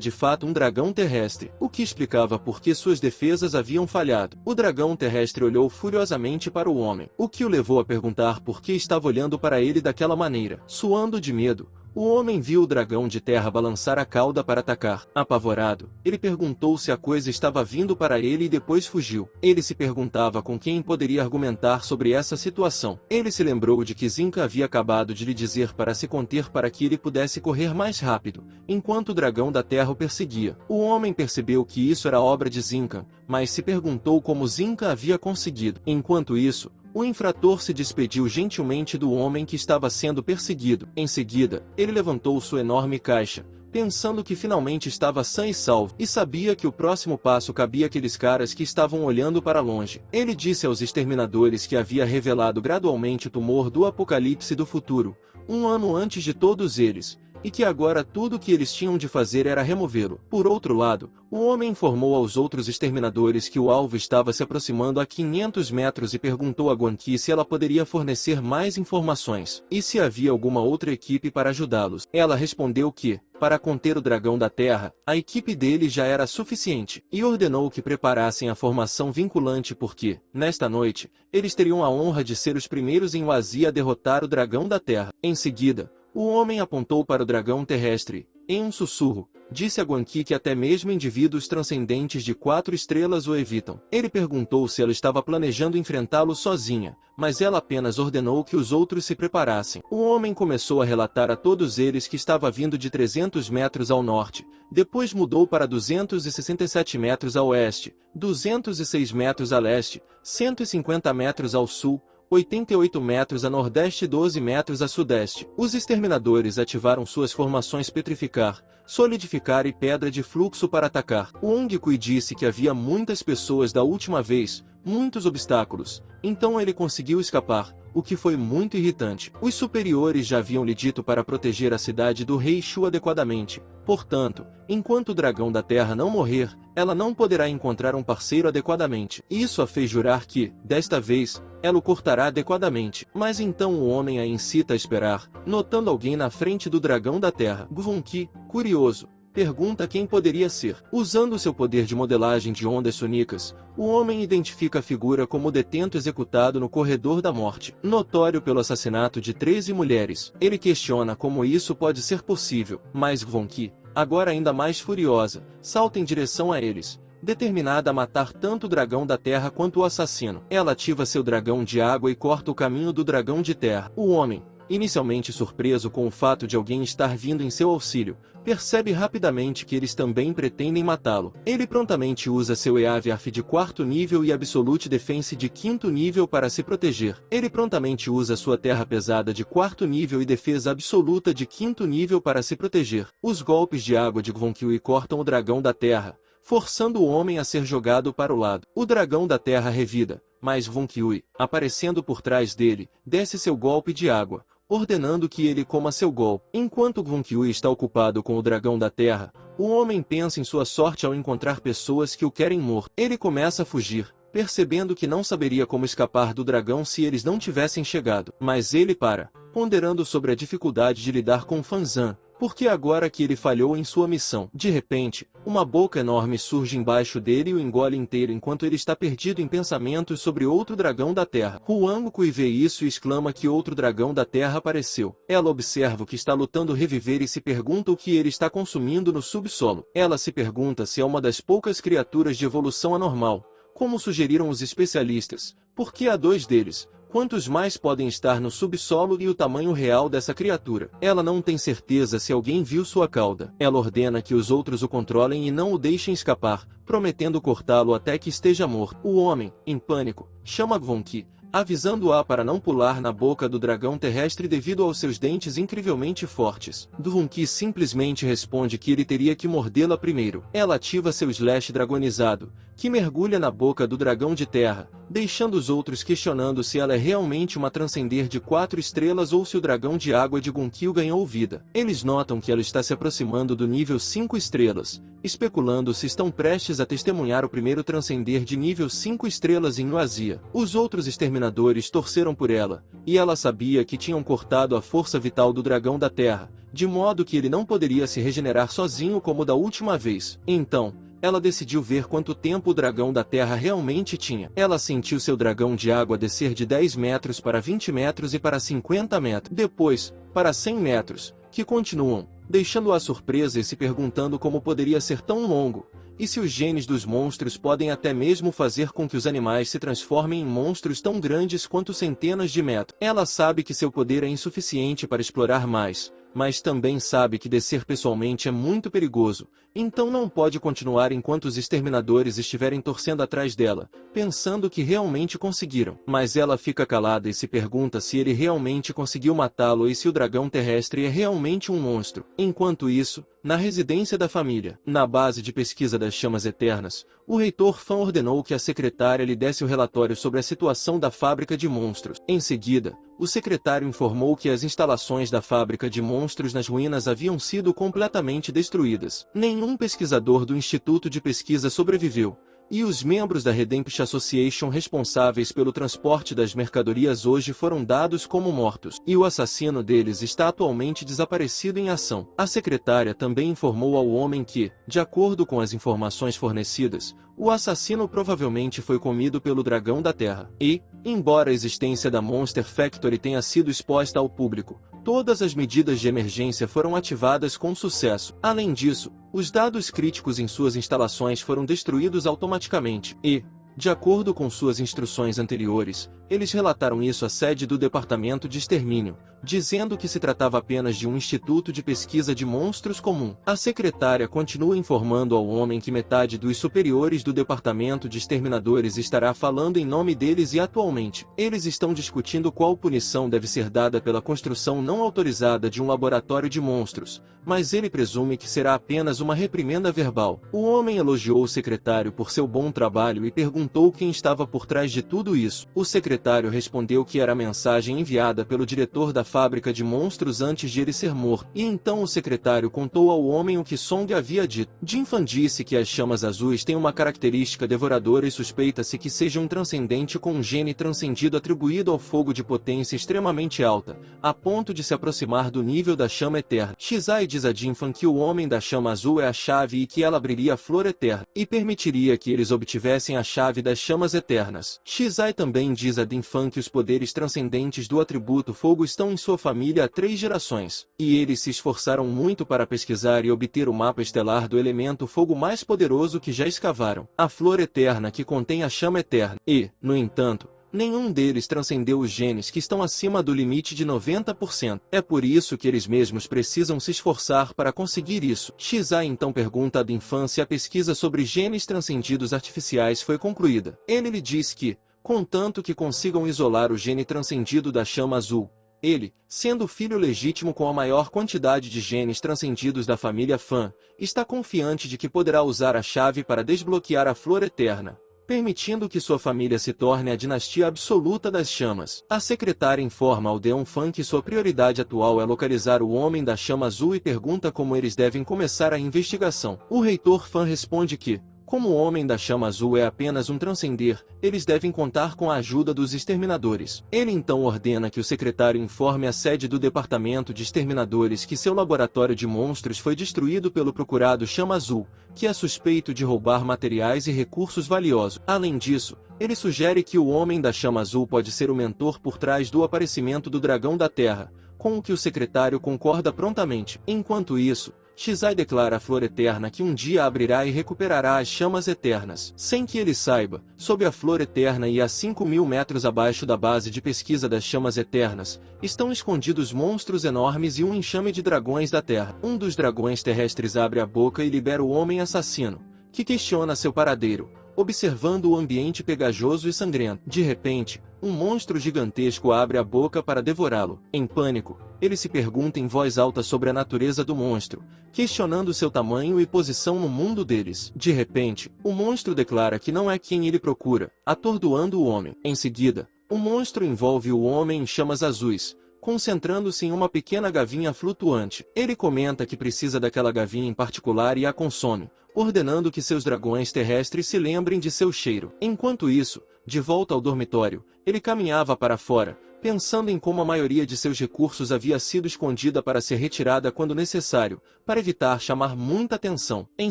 Speaker 1: de fato um dragão terrestre, o que explicava por que suas defesas haviam falhado. O dragão terrestre olhou furiosamente para o homem, o que o levou a perguntar por que estava olhando para ele daquela maneira. Suando de medo, o homem viu o dragão de terra balançar a cauda para atacar. Apavorado, ele perguntou se a coisa estava vindo para ele e depois fugiu. Ele se perguntava com quem poderia argumentar sobre essa situação. Ele se lembrou de que Zinka havia acabado de lhe dizer para se conter para que ele pudesse correr mais rápido, enquanto o dragão da terra o perseguia. O homem percebeu que isso era obra de Zinka, mas se perguntou como Zinka havia conseguido. Enquanto isso, O infrator se despediu gentilmente do homem que estava sendo perseguido. Em seguida, ele levantou sua enorme caixa, pensando que finalmente estava sã e salvo, e sabia que o próximo passo cabia àqueles caras que estavam olhando para longe. Ele disse aos exterminadores que havia revelado gradualmente o tumor do apocalipse do futuro, um ano antes de todos eles, e que agora tudo o que eles tinham de fazer era removê-lo. Por outro lado, o homem informou aos outros exterminadores que o alvo estava se aproximando a 500 metros e perguntou a Guanqi se ela poderia fornecer mais informações, e se havia alguma outra equipe para ajudá-los. Ela respondeu que, para conter o dragão da Terra, a equipe dele já era suficiente, e ordenou que preparassem a formação vinculante porque, nesta noite, eles teriam a honra de ser os primeiros em Oasia a derrotar o dragão da Terra. Em seguida, o homem apontou para o dragão terrestre. Em um sussurro, disse a Guanqi que até mesmo indivíduos transcendentes de 4 estrelas o evitam. Ele perguntou se ela estava planejando enfrentá-lo sozinha, mas ela apenas ordenou que os outros se preparassem. O homem começou a relatar a todos eles que estava vindo de 300 metros ao norte, depois mudou para 267 metros a oeste, 206 metros a leste, 150 metros ao sul, 88 metros a nordeste e 12 metros a sudeste. Os exterminadores ativaram suas formações petrificar, solidificar e pedra de fluxo para atacar. O Ongkui disse que havia muitas pessoas da última vez, muitos obstáculos, então ele conseguiu escapar, o que foi muito irritante. Os superiores já haviam lhe dito para proteger a cidade do rei Shu adequadamente. Portanto, enquanto o dragão da terra não morrer, ela não poderá encontrar um parceiro adequadamente. Isso a fez jurar que, desta vez, ela o cortará adequadamente. Mas então o homem a incita a esperar, notando alguém na frente do dragão da terra. Guanqi, curioso, pergunta quem poderia ser. Usando seu poder de modelagem de ondas sonicas, o homem identifica a figura como o detento executado no corredor da morte, notório pelo assassinato de 13 mulheres. Ele questiona como isso pode ser possível, mas Guanqi, agora ainda mais furiosa, salta em direção a eles, determinada a matar tanto o dragão da terra quanto o assassino. Ela ativa seu dragão de água e corta o caminho do dragão de terra. O homem, inicialmente surpreso com o fato de alguém estar vindo em seu auxílio, percebe rapidamente que eles também pretendem matá-lo. Ele prontamente usa seu EAV-ARF de 4º nível e Absolute Defense de 5º nível para se proteger. Ele prontamente usa sua terra pesada de 4º nível e defesa absoluta de 5º nível para se proteger. Os golpes de água de Guanqi cortam o dragão da terra, forçando o homem a ser jogado para o lado. O dragão da terra revida, mas Guanqi, aparecendo por trás dele, desce seu golpe de água, ordenando que ele coma seu golpe. Enquanto Guanqi está ocupado com o dragão da terra, o homem pensa em sua sorte ao encontrar pessoas que o querem morto. Ele começa a fugir, percebendo que não saberia como escapar do dragão se eles não tivessem chegado. Mas ele para, ponderando sobre a dificuldade de lidar com Fanzan, porque agora que ele falhou em sua missão. De repente, uma boca enorme surge embaixo dele e o engole inteiro enquanto ele está perdido em pensamentos sobre outro dragão da terra. Huangkui vê isso e exclama que outro dragão da terra apareceu. Ela observa o que está lutando reviver e se pergunta o que ele está consumindo no subsolo. Ela se pergunta se é uma das poucas criaturas de evolução anormal, como sugeriram os especialistas, porque há 2 deles. Quantos mais podem estar no subsolo e o tamanho real dessa criatura? Ela não tem certeza se alguém viu sua cauda. Ela ordena que os outros o controlem e não o deixem escapar, prometendo cortá-lo até que esteja morto. O homem, em pânico, chama Guanqi, avisando-a para não pular na boca do dragão terrestre devido aos seus dentes incrivelmente fortes. Guanqi simplesmente responde que ele teria que mordê-la primeiro. Ela ativa seu slash dragonizado, que mergulha na boca do dragão de terra, deixando os outros questionando se ela é realmente uma transcender de 4 estrelas ou se o dragão de água de Guanqi ganhou vida. Eles notam que ela está se aproximando do nível 5 estrelas, especulando se estão prestes a testemunhar o primeiro transcender de nível 5 estrelas em Oasia. Os outros exterminadores torceram por ela, e ela sabia que tinham cortado a força vital do dragão da terra, de modo que ele não poderia se regenerar sozinho como da última vez. Então, ela decidiu ver quanto tempo o dragão da terra realmente tinha. Ela sentiu seu dragão de água descer de 10 metros para 20 metros e para 50 metros. Depois, para 100 metros, que continuam, deixando-a surpresa e se perguntando como poderia ser tão longo, e se os genes dos monstros podem até mesmo fazer com que os animais se transformem em monstros tão grandes quanto centenas de metros. Ela sabe que seu poder é insuficiente para explorar mais, mas também sabe que descer pessoalmente é muito perigoso, então não pode continuar enquanto os exterminadores estiverem torcendo atrás dela, pensando que realmente conseguiram. Mas ela fica calada e se pergunta se ele realmente conseguiu matá-lo e se o dragão terrestre é realmente um monstro. Enquanto isso, na residência da família, na base de pesquisa das chamas eternas, o reitor Fan ordenou que a secretária lhe desse o relatório sobre a situação da fábrica de monstros. Em seguida, o secretário informou que as instalações da fábrica de monstros nas ruínas haviam sido completamente destruídas. Nenhum pesquisador do Instituto de Pesquisa sobreviveu, e os membros da Redemption Association responsáveis pelo transporte das mercadorias hoje foram dados como mortos, e o assassino deles está atualmente desaparecido em ação. A secretária também informou ao homem que, de acordo com as informações fornecidas, o assassino provavelmente foi comido pelo dragão da Terra. E, embora a existência da Monster Factory tenha sido exposta ao público, todas as medidas de emergência foram ativadas com sucesso. Além disso, os dados críticos em suas instalações foram destruídos automaticamente e, de acordo com suas instruções anteriores, eles relataram isso à sede do Departamento de Extermínio, dizendo que se tratava apenas de um instituto de pesquisa de monstros comum. A secretária continua informando ao homem que metade dos superiores do Departamento de Exterminadores estará falando em nome deles e atualmente, eles estão discutindo qual punição deve ser dada pela construção não autorizada de um laboratório de monstros, mas ele presume que será apenas uma reprimenda verbal. O homem elogiou o secretário por seu bom trabalho e perguntou quem estava por trás de tudo isso. O secretário respondeu que era a mensagem enviada pelo diretor da fábrica de monstros antes de ele ser morto. E então o secretário contou ao homem o que Song havia dito. Jinfan disse que as chamas azuis têm uma característica devoradora e suspeita-se que seja um transcendente com um gene transcendido atribuído ao fogo de potência extremamente alta, a ponto de se aproximar do nível da chama eterna. Shizai diz a Jinfan que o homem da chama azul é a chave e que ela abriria a flor eterna, e permitiria que eles obtivessem a chave das chamas eternas. Shizai também diz a Jinfan que os poderes transcendentes do atributo fogo estão em sua família há 3 gerações, e eles se esforçaram muito para pesquisar e obter o mapa estelar do elemento fogo mais poderoso que já escavaram, a flor eterna que contém a chama eterna. E, no entanto, nenhum deles transcendeu os genes que estão acima do limite de 90%. É por isso que eles mesmos precisam se esforçar para conseguir isso. Shizai então pergunta a Jinfan se a pesquisa sobre genes transcendidos artificiais foi concluída. Ele lhe diz que, contanto que consigam isolar o gene transcendido da chama azul, ele, sendo o filho legítimo com a maior quantidade de genes transcendidos da família Fan, está confiante de que poderá usar a chave para desbloquear a flor eterna, permitindo que sua família se torne a dinastia absoluta das chamas. A secretária informa ao Deon Fan que sua prioridade atual é localizar o homem da chama azul e pergunta como eles devem começar a investigação. O reitor Fan responde que, como o homem da chama azul é apenas um transcender, eles devem contar com a ajuda dos exterminadores. Ele então ordena que o secretário informe a sede do Departamento de Exterminadores que seu laboratório de monstros foi destruído pelo procurado Chama Azul, que é suspeito de roubar materiais e recursos valiosos. Além disso, ele sugere que o homem da chama azul pode ser o mentor por trás do aparecimento do dragão da Terra, com o que o secretário concorda prontamente. Enquanto isso, Shizai declara à flor eterna que um dia abrirá e recuperará as chamas eternas. Sem que ele saiba, sob a flor eterna e a 5.000 metros abaixo da base de pesquisa das chamas eternas, estão escondidos monstros enormes e um enxame de dragões da terra. Um dos dragões terrestres abre a boca e libera o homem assassino, que questiona seu paradeiro, observando o ambiente pegajoso e sangrento. De repente, um monstro gigantesco abre a boca para devorá-lo. Em pânico, ele se pergunta em voz alta sobre a natureza do monstro, questionando seu tamanho e posição no mundo deles. De repente, o monstro declara que não é quem ele procura, atordoando o homem. Em seguida, o monstro envolve o homem em chamas azuis, concentrando-se em uma pequena gavinha flutuante. Ele comenta que precisa daquela gavinha em particular e a consome, ordenando que seus dragões terrestres se lembrem de seu cheiro. Enquanto isso, de volta ao dormitório, ele caminhava para fora, pensando em como a maioria de seus recursos havia sido escondida para ser retirada quando necessário, para evitar chamar muita atenção. Em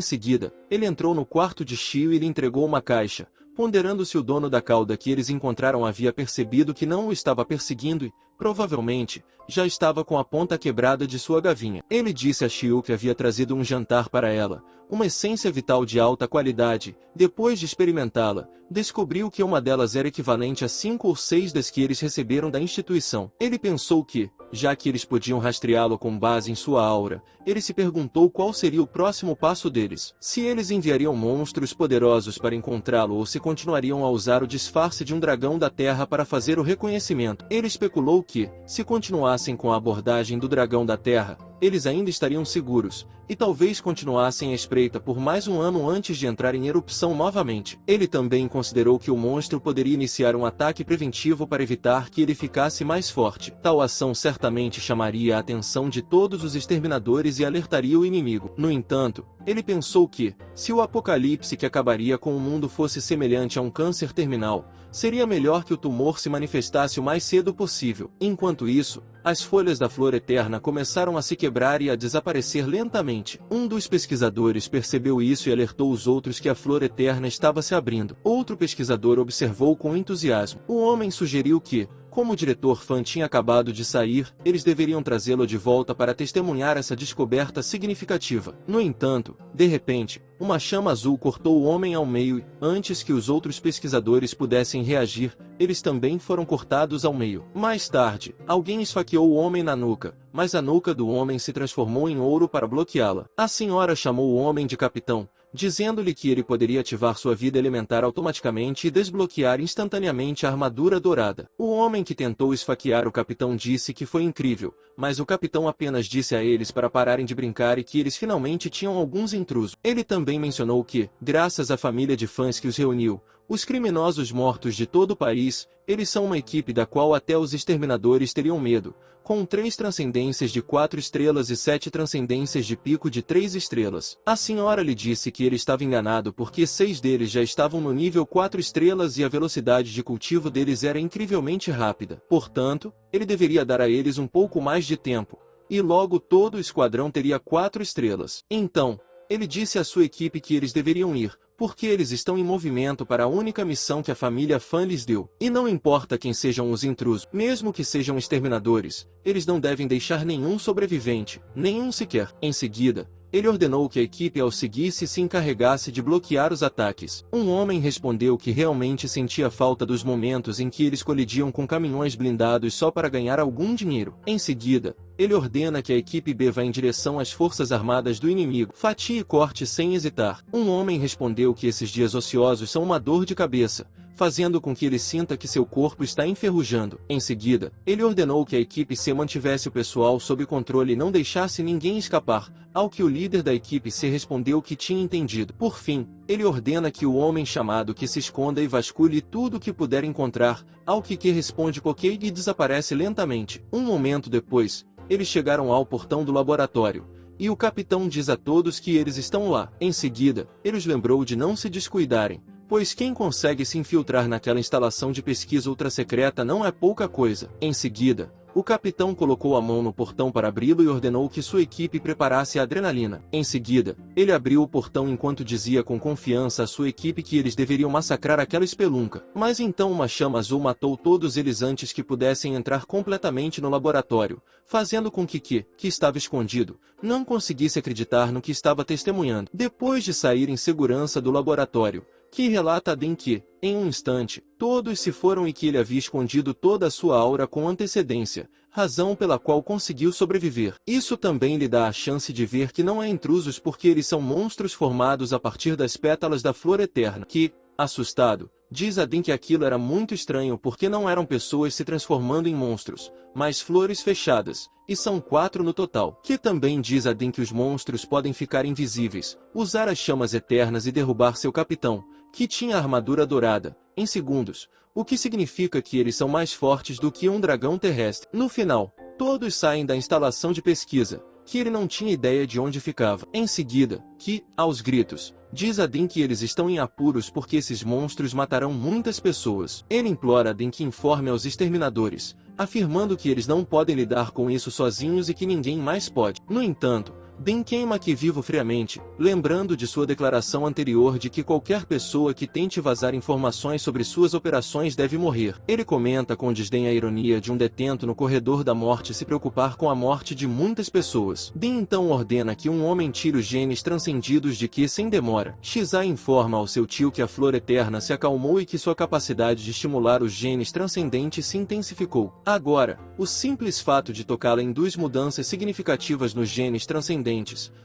Speaker 1: seguida, ele entrou no quarto de Shio e lhe entregou uma caixa, ponderando se o dono da cauda que eles encontraram havia percebido que não o estava perseguindo e, Provavelmente, já estava com a ponta quebrada de sua gavinha. Ele disse a Shiu que havia trazido um jantar para ela, uma essência vital de alta qualidade. Depois de experimentá-la, descobriu que uma delas era equivalente a 5 ou 6 das que eles receberam da instituição. Ele pensou que, já que eles podiam rastreá-lo com base em sua aura, ele se perguntou qual seria o próximo passo deles. Se eles enviariam monstros poderosos para encontrá-lo ou se continuariam a usar o disfarce de um dragão da terra para fazer o reconhecimento. Ele especulou que, se continuassem com a abordagem do dragão da terra, eles ainda estariam seguros, e talvez continuassem a espreita por mais um ano antes de entrar em erupção novamente. Ele também considerou que o monstro poderia iniciar um ataque preventivo para evitar que ele ficasse mais forte. Tal ação certamente chamaria a atenção de todos os exterminadores e alertaria o inimigo. No entanto, ele pensou que, se o apocalipse que acabaria com o mundo fosse semelhante a um câncer terminal, seria melhor que o tumor se manifestasse o mais cedo possível. Enquanto isso, as folhas da flor eterna começaram a se quebrar e a desaparecer lentamente. Um dos pesquisadores percebeu isso e alertou os outros que a flor eterna estava se abrindo. Outro pesquisador observou com entusiasmo. O homem sugeriu que, como o diretor Fan tinha acabado de sair, eles deveriam trazê-lo de volta para testemunhar essa descoberta significativa. No entanto, de repente, uma chama azul cortou o homem ao meio e, antes que os outros pesquisadores pudessem reagir, eles também foram cortados ao meio. Mais tarde, alguém esfaqueou o homem na nuca, mas a nuca do homem se transformou em ouro para bloqueá-la. A senhora chamou o homem de capitão, dizendo-lhe que ele poderia ativar sua vida elementar automaticamente e desbloquear instantaneamente a armadura dourada. O homem que tentou esfaquear o capitão disse que foi incrível, mas o capitão apenas disse a eles para pararem de brincar e que eles finalmente tinham alguns intrusos. Ele também mencionou que, graças à família de fãs que os reuniu, os criminosos mortos de todo o país, eles são uma equipe da qual até os exterminadores teriam medo, com 3 transcendências de 4 estrelas e 7 transcendências de pico de 3 estrelas. A senhora lhe disse que ele estava enganado porque 6 deles já estavam no nível 4 estrelas e a velocidade de cultivo deles era incrivelmente rápida. Portanto, ele deveria dar a eles um pouco mais de tempo, e logo todo o esquadrão teria 4 estrelas. Então, ele disse à sua equipe que eles deveriam ir, porque eles estão em movimento para a única missão que a família Fan lhes deu. E não importa quem sejam os intrusos, mesmo que sejam exterminadores, eles não devem deixar nenhum sobrevivente, nenhum sequer. Em seguida, ele ordenou que a equipe ao seguisse se encarregasse de bloquear os ataques. Um homem respondeu que realmente sentia falta dos momentos em que eles colidiam com caminhões blindados só para ganhar algum dinheiro. Em seguida, ele ordena que a equipe B vá em direção às forças armadas do inimigo. Fatie e corte sem hesitar. Um homem respondeu que esses dias ociosos são uma dor de cabeça, fazendo com que ele sinta que seu corpo está enferrujando. Em seguida, ele ordenou que a equipe C mantivesse o pessoal sob controle e não deixasse ninguém escapar, ao que o líder da equipe C respondeu que tinha entendido. Por fim, ele ordena que o homem chamado que se esconda e vasculhe tudo o que puder encontrar, ao que responde ok e desaparece lentamente. Um momento depois, eles chegaram ao portão do laboratório, e o capitão diz a todos que eles estão lá. Em seguida, ele os lembrou de não se descuidarem, pois quem consegue se infiltrar naquela instalação de pesquisa ultra-secreta não é pouca coisa. Em seguida, o capitão colocou a mão no portão para abri-lo e ordenou que sua equipe preparasse a adrenalina. Em seguida, ele abriu o portão enquanto dizia com confiança à sua equipe que eles deveriam massacrar aquela espelunca. Mas então uma chama azul matou todos eles antes que pudessem entrar completamente no laboratório, fazendo com que estava escondido, não conseguisse acreditar no que estava testemunhando. Depois de sair em segurança do laboratório, que relata a Den que, em um instante, todos se foram e que ele havia escondido toda a sua aura com antecedência, razão pela qual conseguiu sobreviver. Isso também lhe dá a chance de ver que não há intrusos porque eles são monstros formados a partir das pétalas da flor eterna. Que, assustado, diz a Den que aquilo era muito estranho porque não eram pessoas se transformando em monstros, mas flores fechadas, e são 4 no total. Que também diz a Den que os monstros podem ficar invisíveis, usar as chamas eternas e derrubar seu capitão, que tinha armadura dourada, em segundos, o que significa que eles são mais fortes do que um dragão terrestre. No final, todos saem da instalação de pesquisa, que ele não tinha ideia de onde ficava. Em seguida, que, aos gritos, diz a Den que eles estão em apuros porque esses monstros matarão muitas pessoas. Ele implora a Den que informe aos exterminadores, afirmando que eles não podem lidar com isso sozinhos e que ninguém mais pode. No entanto, Din queima que vivo friamente, lembrando de sua declaração anterior de que qualquer pessoa que tente vazar informações sobre suas operações deve morrer. Ele comenta com desdém a ironia de um detento no corredor da morte se preocupar com a morte de muitas pessoas. Din então ordena que um homem tire os genes transcendidos de Qi sem demora. Shizai informa ao seu tio que a flor eterna se acalmou e que sua capacidade de estimular os genes transcendentes se intensificou. Agora, o simples fato de tocá-la induz mudanças significativas nos genes transcendentes,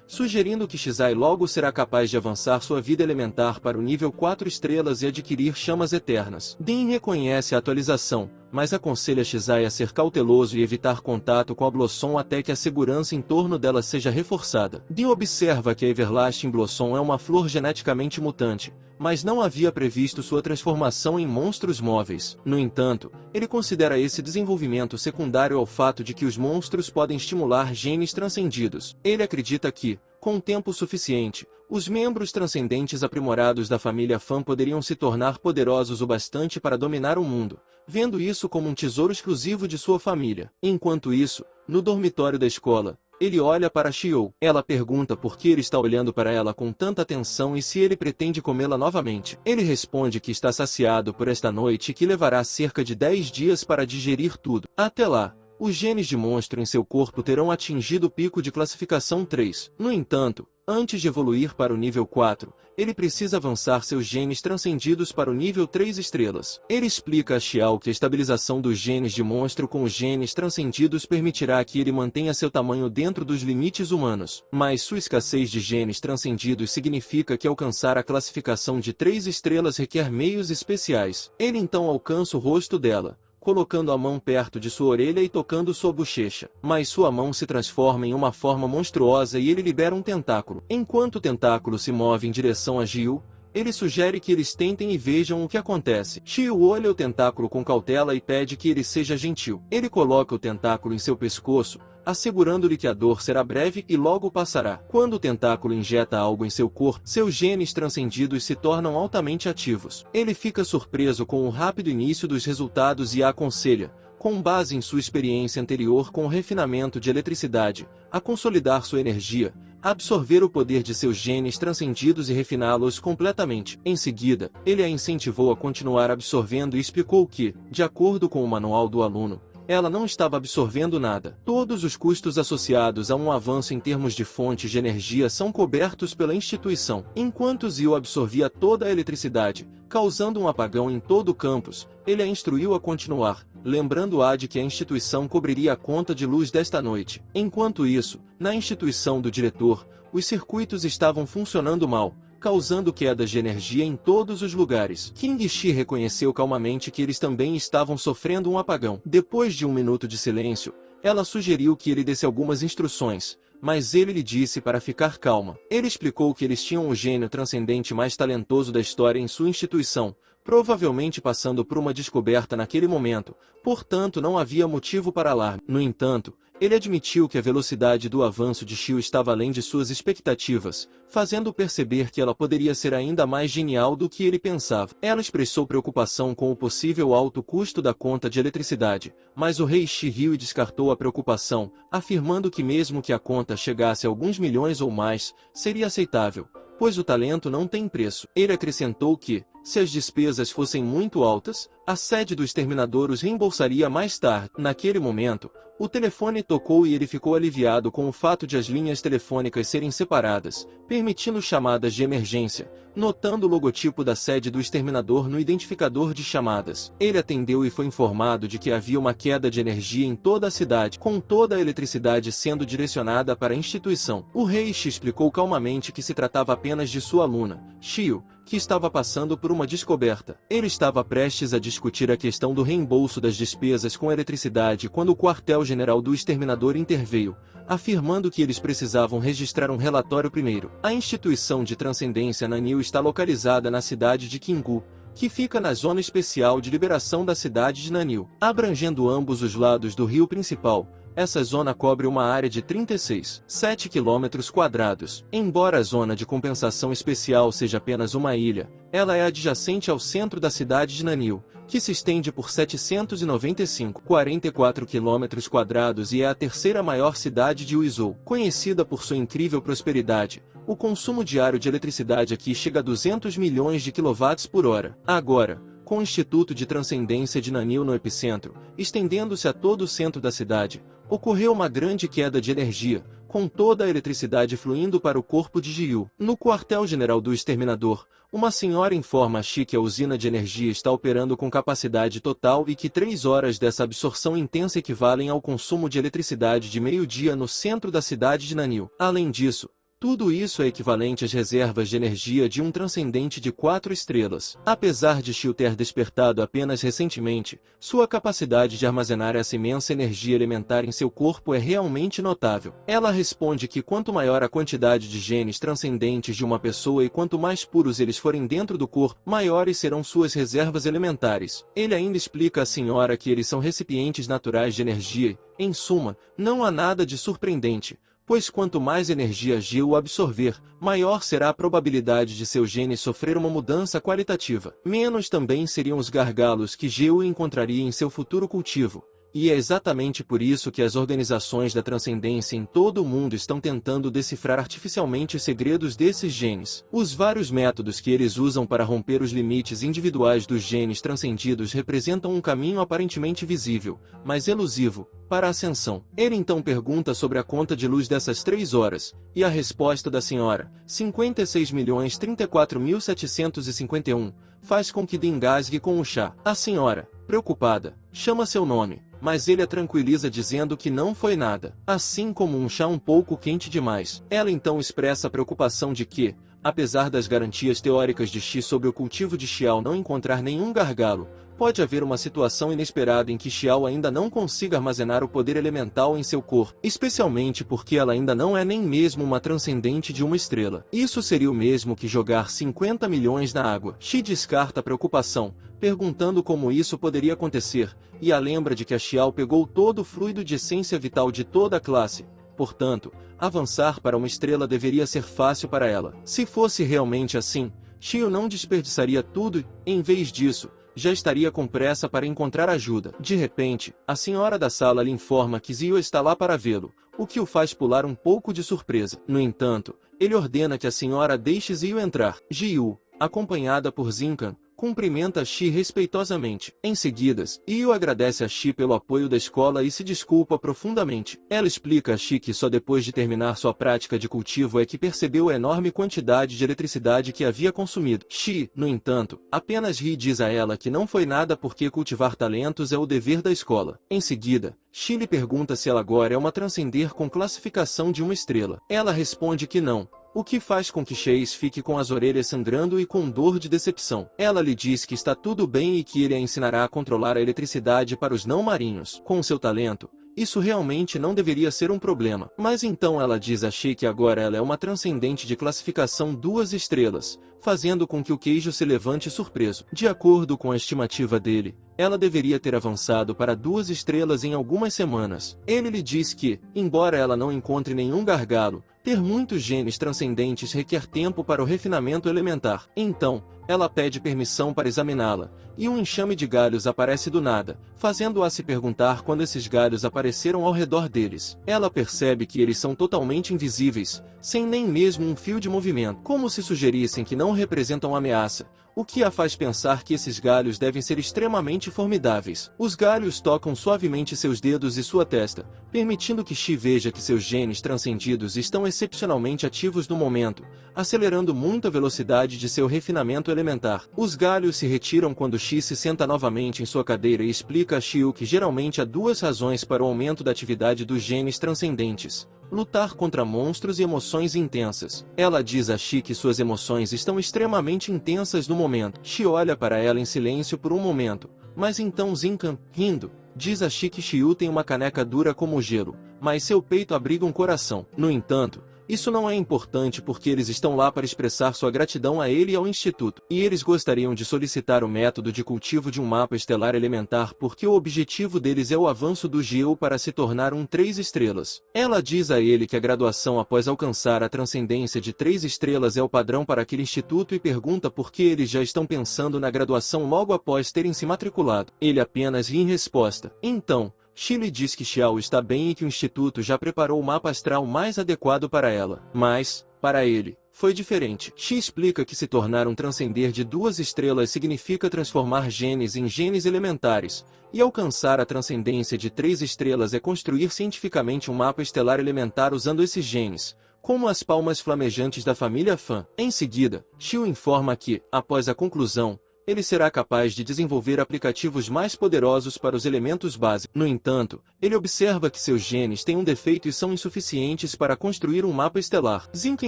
Speaker 1: sugerindo que Shizai logo será capaz de avançar sua vida elementar para o nível 4 estrelas e adquirir chamas eternas. Din reconhece a atualização, mas aconselha Shizai a ser cauteloso e evitar contato com a Blossom até que a segurança em torno dela seja reforçada. Din observa que a Everlasting Blossom é uma flor geneticamente mutante, mas não havia previsto sua transformação em monstros móveis. No entanto, ele considera esse desenvolvimento secundário ao fato de que os monstros podem estimular genes transcendidos. Ele acredita que, com tempo suficiente, os membros transcendentes aprimorados da família Fan poderiam se tornar poderosos o bastante para dominar o mundo, vendo isso como um tesouro exclusivo de sua família. Enquanto isso, no dormitório da escola, ele olha para Xiou. Ela pergunta por que ele está olhando para ela com tanta atenção e se ele pretende comê-la novamente. Ele responde que está saciado por esta noite e que levará cerca de 10 dias para digerir tudo. Até lá, os genes de monstro em seu corpo terão atingido o pico de classificação 3. No entanto, antes de evoluir para o nível 4, ele precisa avançar seus genes transcendidos para o nível 3 estrelas. Ele explica a Xiao que a estabilização dos genes de monstro com os genes transcendidos permitirá que ele mantenha seu tamanho dentro dos limites humanos. Mas sua escassez de genes transcendidos significa que alcançar a classificação de 3 estrelas requer meios especiais. Ele então alcança o rosto dela, colocando a mão perto de sua orelha e tocando sua bochecha. Mas sua mão se transforma em uma forma monstruosa e ele libera um tentáculo. Enquanto o tentáculo se move em direção a Jiu, ele sugere que eles tentem e vejam o que acontece. Jiu olha o tentáculo com cautela e pede que ele seja gentil. Ele coloca o tentáculo em seu pescoço, assegurando-lhe que a dor será breve e logo passará. Quando o tentáculo injeta algo em seu corpo, seus genes transcendidos se tornam altamente ativos. Ele fica surpreso com o rápido início dos resultados e a aconselha, com base em sua experiência anterior com o refinamento de eletricidade, a consolidar sua energia, a absorver o poder de seus genes transcendidos e refiná-los completamente. Em seguida, ele a incentivou a continuar absorvendo e explicou que, de acordo com o manual do aluno, ela não estava absorvendo nada. Todos os custos associados a um avanço em termos de fontes de energia são cobertos pela instituição. Enquanto Zio absorvia toda a eletricidade, causando um apagão em todo o campus, ele a instruiu a continuar, lembrando-a de que a instituição cobriria a conta de luz desta noite. Enquanto isso, na instituição do diretor, os circuitos estavam funcionando mal, causando quedas de energia em todos os lugares. King Shi reconheceu calmamente que eles também estavam sofrendo um apagão. Depois de um minuto de silêncio, ela sugeriu que ele desse algumas instruções, mas ele lhe disse para ficar calma. Ele explicou que eles tinham o gênio transcendente mais talentoso da história em sua instituição, provavelmente passando por uma descoberta naquele momento, portanto não havia motivo para alarme. No entanto, ele admitiu que a velocidade do avanço de Xiu estava além de suas expectativas, fazendo perceber que ela poderia ser ainda mais genial do que ele pensava. Ela expressou preocupação com o possível alto custo da conta de eletricidade, mas o rei Shi riu e descartou a preocupação, afirmando que mesmo que a conta chegasse a alguns milhões ou mais, seria aceitável, pois o talento não tem preço. Ele acrescentou que, se as despesas fossem muito altas, a sede do exterminador os reembolsaria mais tarde. Naquele momento, o telefone tocou e ele ficou aliviado com o fato de as linhas telefônicas serem separadas, permitindo chamadas de emergência, notando o logotipo da sede do exterminador no identificador de chamadas. Ele atendeu e foi informado de que havia uma queda de energia em toda a cidade, com toda a eletricidade sendo direcionada para a instituição. O rei Shi explicou calmamente que se tratava apenas de sua aluna, Xiu, que estava passando por uma descoberta. Ele estava prestes a discutir a questão do reembolso das despesas com eletricidade quando o quartel-general do exterminador interveio, afirmando que eles precisavam registrar um relatório primeiro. A instituição de transcendência Nanil está localizada na cidade de Kingu, que fica na zona especial de liberação da cidade de Nanil, abrangendo ambos os lados do rio principal, Essa zona cobre uma área de 36,7 km². Embora a zona de compensação especial seja apenas uma ilha, ela é adjacente ao centro da cidade de Nanil, que se estende por 795,44 km² e é a terceira maior cidade de Uizhou. Conhecida por sua incrível prosperidade, o consumo diário de eletricidade aqui chega a 200 milhões de kWh. Agora, com o Instituto de Transcendência de Nanil no epicentro, estendendo-se a todo o centro da cidade, ocorreu uma grande queda de energia, com toda a eletricidade fluindo para o corpo de Jiyu. No quartel-general do Exterminador, uma senhora informa a Shi que a usina de energia está operando com capacidade total e que 3 horas dessa absorção intensa equivalem ao consumo de eletricidade de meio-dia no centro da cidade de Nanil. Além disso, tudo isso é equivalente às reservas de energia de um transcendente de 4 estrelas. Apesar de Xiu ter despertado apenas recentemente, sua capacidade de armazenar essa imensa energia elementar em seu corpo é realmente notável. Ela responde que quanto maior a quantidade de genes transcendentes de uma pessoa e quanto mais puros eles forem dentro do corpo, maiores serão suas reservas elementares. Ele ainda explica à senhora que eles são recipientes naturais de energia e, em suma, não há nada de surpreendente, pois quanto mais energia Jiu absorver, maior será a probabilidade de seu gene sofrer uma mudança qualitativa. Menos também seriam os gargalos que Jiu encontraria em seu futuro cultivo. E é exatamente por isso que as organizações da transcendência em todo o mundo estão tentando decifrar artificialmente os segredos desses genes. Os vários métodos que eles usam para romper os limites individuais dos genes transcendidos representam um caminho aparentemente visível, mas elusivo, para a ascensão. Ele então pergunta sobre a conta de luz dessas 3 horas, e a resposta da senhora, 56.034.751, faz com que engasgue com o chá. A senhora, preocupada, chama seu nome, mas ele a tranquiliza dizendo que não foi nada, assim como um chá um pouco quente demais. Ela então expressa a preocupação de que, apesar das garantias teóricas de Xi sobre o cultivo de Xiao não encontrar nenhum gargalo, pode haver uma situação inesperada em que Xiao ainda não consiga armazenar o poder elemental em seu corpo, especialmente porque ela ainda não é nem mesmo uma transcendente de uma estrela. Isso seria o mesmo que jogar 50 milhões na água. Xi descarta a preocupação, perguntando como isso poderia acontecer, e a lembra de que a Xiao pegou todo o fluido de essência vital de toda a classe. Portanto, avançar para uma estrela deveria ser fácil para ela. Se fosse realmente assim, Xiu não desperdiçaria tudo e, em vez disso, já estaria com pressa para encontrar ajuda. De repente, a senhora da sala lhe informa que Ziyu está lá para vê-lo, o que o faz pular um pouco de surpresa. No entanto, ele ordena que a senhora deixe Ziyu entrar. Jiyu, acompanhada por Zincan, cumprimenta Xi respeitosamente. Em seguida, Yu agradece a Xi pelo apoio da escola e se desculpa profundamente. Ela explica a Xi que só depois de terminar sua prática de cultivo é que percebeu a enorme quantidade de eletricidade que havia consumido. Xi, no entanto, apenas ri e diz a ela que não foi nada porque cultivar talentos é o dever da escola. Em seguida, Xi lhe pergunta se ela agora é uma transcender com classificação de uma estrela. Ela responde que não, o que faz com que Chase fique com as orelhas sangrando e com dor de decepção. Ela lhe diz que está tudo bem e que ele a ensinará a controlar a eletricidade para os não-marinhos. Com seu talento, isso realmente não deveria ser um problema. Mas então ela diz a Shi que agora ela é uma transcendente de classificação 2 estrelas, fazendo com que o queijo se levante surpreso. De acordo com a estimativa dele, ela deveria ter avançado para 2 estrelas em algumas semanas. Ele lhe diz que, embora ela não encontre nenhum gargalo, ter muitos genes transcendentes requer tempo para o refinamento elementar. Então, ela pede permissão para examiná-la, e um enxame de galhos aparece do nada, fazendo-a se perguntar quando esses galhos apareceram ao redor deles. Ela percebe que eles são totalmente invisíveis, sem nem mesmo um fio de movimento, como se sugerissem que não representam ameaça, o que a faz pensar que esses galhos devem ser extremamente formidáveis. Os galhos tocam suavemente seus dedos e sua testa, permitindo que Shi veja que seus genes transcendidos estão excepcionalmente ativos no momento, acelerando muito a velocidade de seu refinamento elementar. Os galhos se retiram quando Shi se senta novamente em sua cadeira e explica a Xiu que geralmente há 2 razões para o aumento da atividade dos genes transcendentes: lutar contra monstros e emoções intensas. Ela diz a Shi que suas emoções estão extremamente intensas no momento. Shi olha para ela em silêncio por um momento, mas então Zincan, rindo, diz a Shi que Xiu tem uma caneca dura como gelo, mas seu peito abriga um coração. No entanto, Isso não é importante porque eles estão lá para expressar sua gratidão a ele e ao Instituto. E eles gostariam de solicitar o método de cultivo de um mapa estelar elementar porque o objetivo deles é o avanço do Geo para se tornar um 3 estrelas. Ela diz a ele que a graduação após alcançar a transcendência de 3 estrelas é o padrão para aquele instituto e pergunta por que eles já estão pensando na graduação logo após terem se matriculado. Ele apenas ri em resposta. Então, Shi lhe diz que Xiao está bem e que o instituto já preparou o mapa astral mais adequado para ela. Mas, para ele, foi diferente. Shi explica que se tornar um transcender de 2 estrelas significa transformar genes em genes elementares, e alcançar a transcendência de 3 estrelas é construir cientificamente um mapa estelar elementar usando esses genes, como as palmas flamejantes da família Fan. Em seguida, Shi o informa que, após a conclusão, ele será capaz de desenvolver aplicativos mais poderosos para os elementos básicos. No entanto, ele observa que seus genes têm um defeito e são insuficientes para construir um mapa estelar. Zinka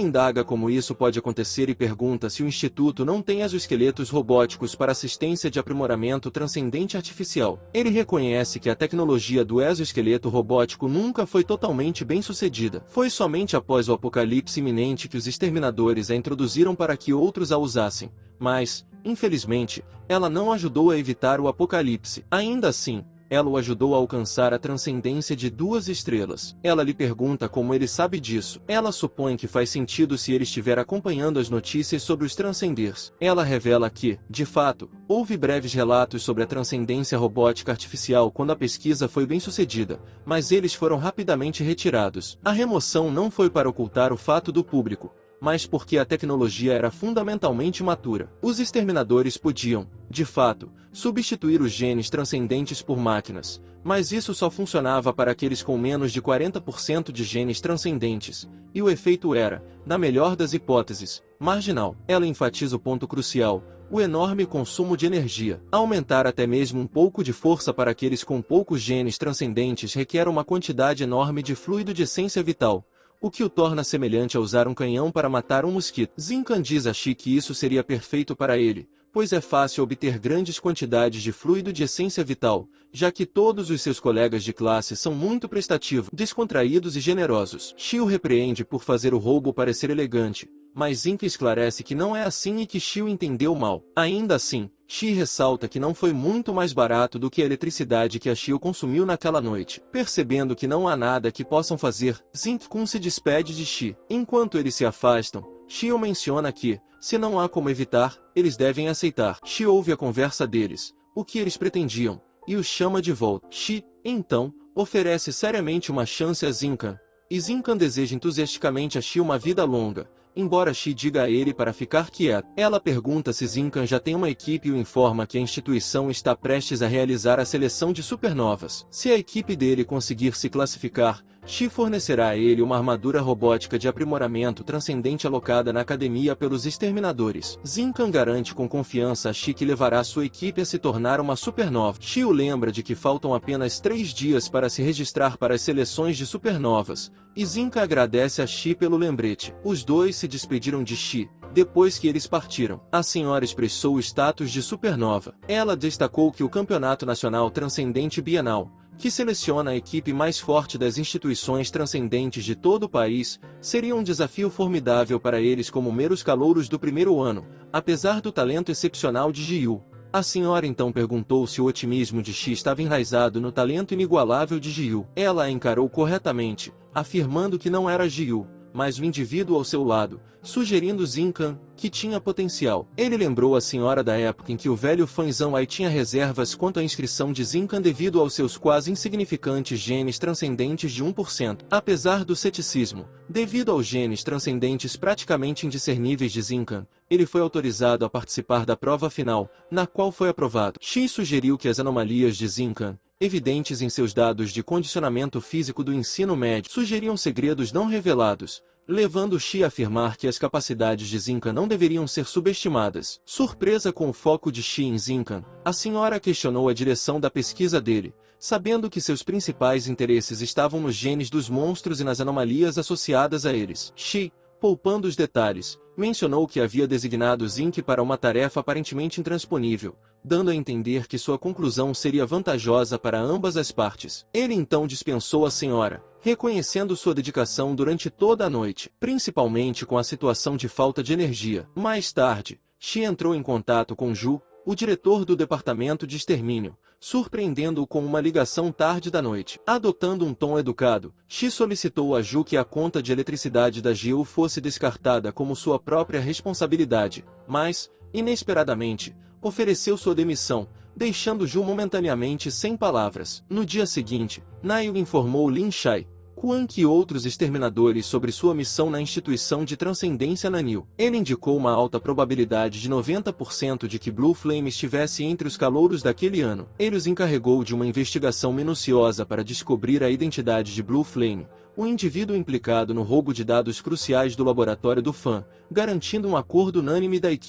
Speaker 1: indaga como isso pode acontecer e pergunta se o Instituto não tem exoesqueletos robóticos para assistência de aprimoramento transcendente artificial. Ele reconhece que a tecnologia do exoesqueleto robótico nunca foi totalmente bem sucedida. Foi somente após o apocalipse iminente que os exterminadores a introduziram para que outros a usassem. Mas, infelizmente, ela não ajudou a evitar o apocalipse. Ainda assim, ela o ajudou a alcançar a transcendência de 2 estrelas. Ela lhe pergunta como ele sabe disso. Ela supõe que faz sentido se ele estiver acompanhando as notícias sobre os transcenders. Ela revela que, de fato, houve breves relatos sobre a transcendência robótica artificial quando a pesquisa foi bem sucedida, mas eles foram rapidamente retirados. A remoção não foi para ocultar o fato do público, mas porque a tecnologia era fundamentalmente matura. Os exterminadores podiam, de fato, substituir os genes transcendentes por máquinas, mas isso só funcionava para aqueles com menos de 40% de genes transcendentes, e o efeito era, na melhor das hipóteses, marginal. Ela enfatiza o ponto crucial: o enorme consumo de energia. Aumentar até mesmo um pouco de força para aqueles com poucos genes transcendentes requer uma quantidade enorme de fluido de essência vital, o que o torna semelhante a usar um canhão para matar um mosquito. Zinkan diz a Shi que isso seria perfeito para ele, pois é fácil obter grandes quantidades de fluido de essência vital, já que todos os seus colegas de classe são muito prestativos, descontraídos e generosos. Shi o repreende por fazer o roubo parecer elegante, mas Zinka esclarece que não é assim e que Shi o entendeu mal. Ainda assim, Shi ressalta que não foi muito mais barato do que a eletricidade que a Shio consumiu naquela noite. Percebendo que não há nada que possam fazer, Zinkkun se despede de Shi. Enquanto eles se afastam, Shio menciona que, se não há como evitar, eles devem aceitar. Shi ouve a conversa deles, o que eles pretendiam, e os chama de volta. Shi, então, oferece seriamente uma chance a Zinkan, e Zinkan deseja entusiasticamente a Shi uma vida longa, embora Shi diga a ele para ficar quieto. Ela pergunta se Zinkan já tem uma equipe e o informa que a instituição está prestes a realizar a seleção de supernovas. Se a equipe dele conseguir se classificar, Shi fornecerá a ele uma armadura robótica de aprimoramento transcendente alocada na academia pelos exterminadores. Zinkan garante com confiança a Shi que levará sua equipe a se tornar uma supernova. Shi o lembra de que faltam apenas 3 dias para se registrar para as seleções de supernovas, e Zinka agradece a Shi pelo lembrete. Os dois se despediram de Shi. Depois que eles partiram, a senhora expressou o status de supernova. Ela destacou que o Campeonato Nacional Transcendente Bienal, que seleciona a equipe mais forte das instituições transcendentes de todo o país, seria um desafio formidável para eles como meros calouros do primeiro ano, apesar do talento excepcional de Jiyu. A senhora então perguntou se o otimismo de Shi estava enraizado no talento inigualável de Jiyu. Ela a encarou corretamente, afirmando que não era Jiyu, mas o indivíduo ao seu lado, sugerindo Zinkan, que tinha potencial. Ele lembrou a senhora da época em que o velho Fanzão Ai tinha reservas quanto à inscrição de Zinkan devido aos seus quase insignificantes genes transcendentes de 1%. Apesar do ceticismo, devido aos genes transcendentes praticamente indiscerníveis de Zinkan, ele foi autorizado a participar da prova final, na qual foi aprovado. Shi sugeriu que as anomalias de Zinkan, evidentes em seus dados de condicionamento físico do ensino médio, sugeriam segredos não revelados, levando Shi a afirmar que as capacidades de Zinkan não deveriam ser subestimadas. Surpresa com o foco de Shi em Zinkan, a senhora questionou a direção da pesquisa dele, sabendo que seus principais interesses estavam nos genes dos monstros e nas anomalias associadas a eles. Shi, poupando os detalhes, mencionou que havia designado Zink para uma tarefa aparentemente intransponível, dando a entender que sua conclusão seria vantajosa para ambas as partes. Ele então dispensou a senhora, reconhecendo sua dedicação durante toda a noite, principalmente com a situação de falta de energia. Mais tarde, Shi entrou em contato com Ju, o diretor do departamento de extermínio, surpreendendo-o com uma ligação tarde da noite. Adotando um tom educado, Shi solicitou a Ju que a conta de eletricidade da Gil fosse descartada como sua própria responsabilidade, mas, inesperadamente, ofereceu sua demissão, deixando Ju momentaneamente sem palavras. No dia seguinte, Nail informou Lin Shai, Quan e outros exterminadores sobre sua missão na instituição de transcendência Nanil. Ele indicou uma alta probabilidade de 90% de que Blue Flame estivesse entre os calouros daquele ano. Ele os encarregou de uma investigação minuciosa para descobrir a identidade de Blue Flame, o indivíduo implicado no roubo de dados cruciais do laboratório do Fan, garantindo um acordo unânime da equipe.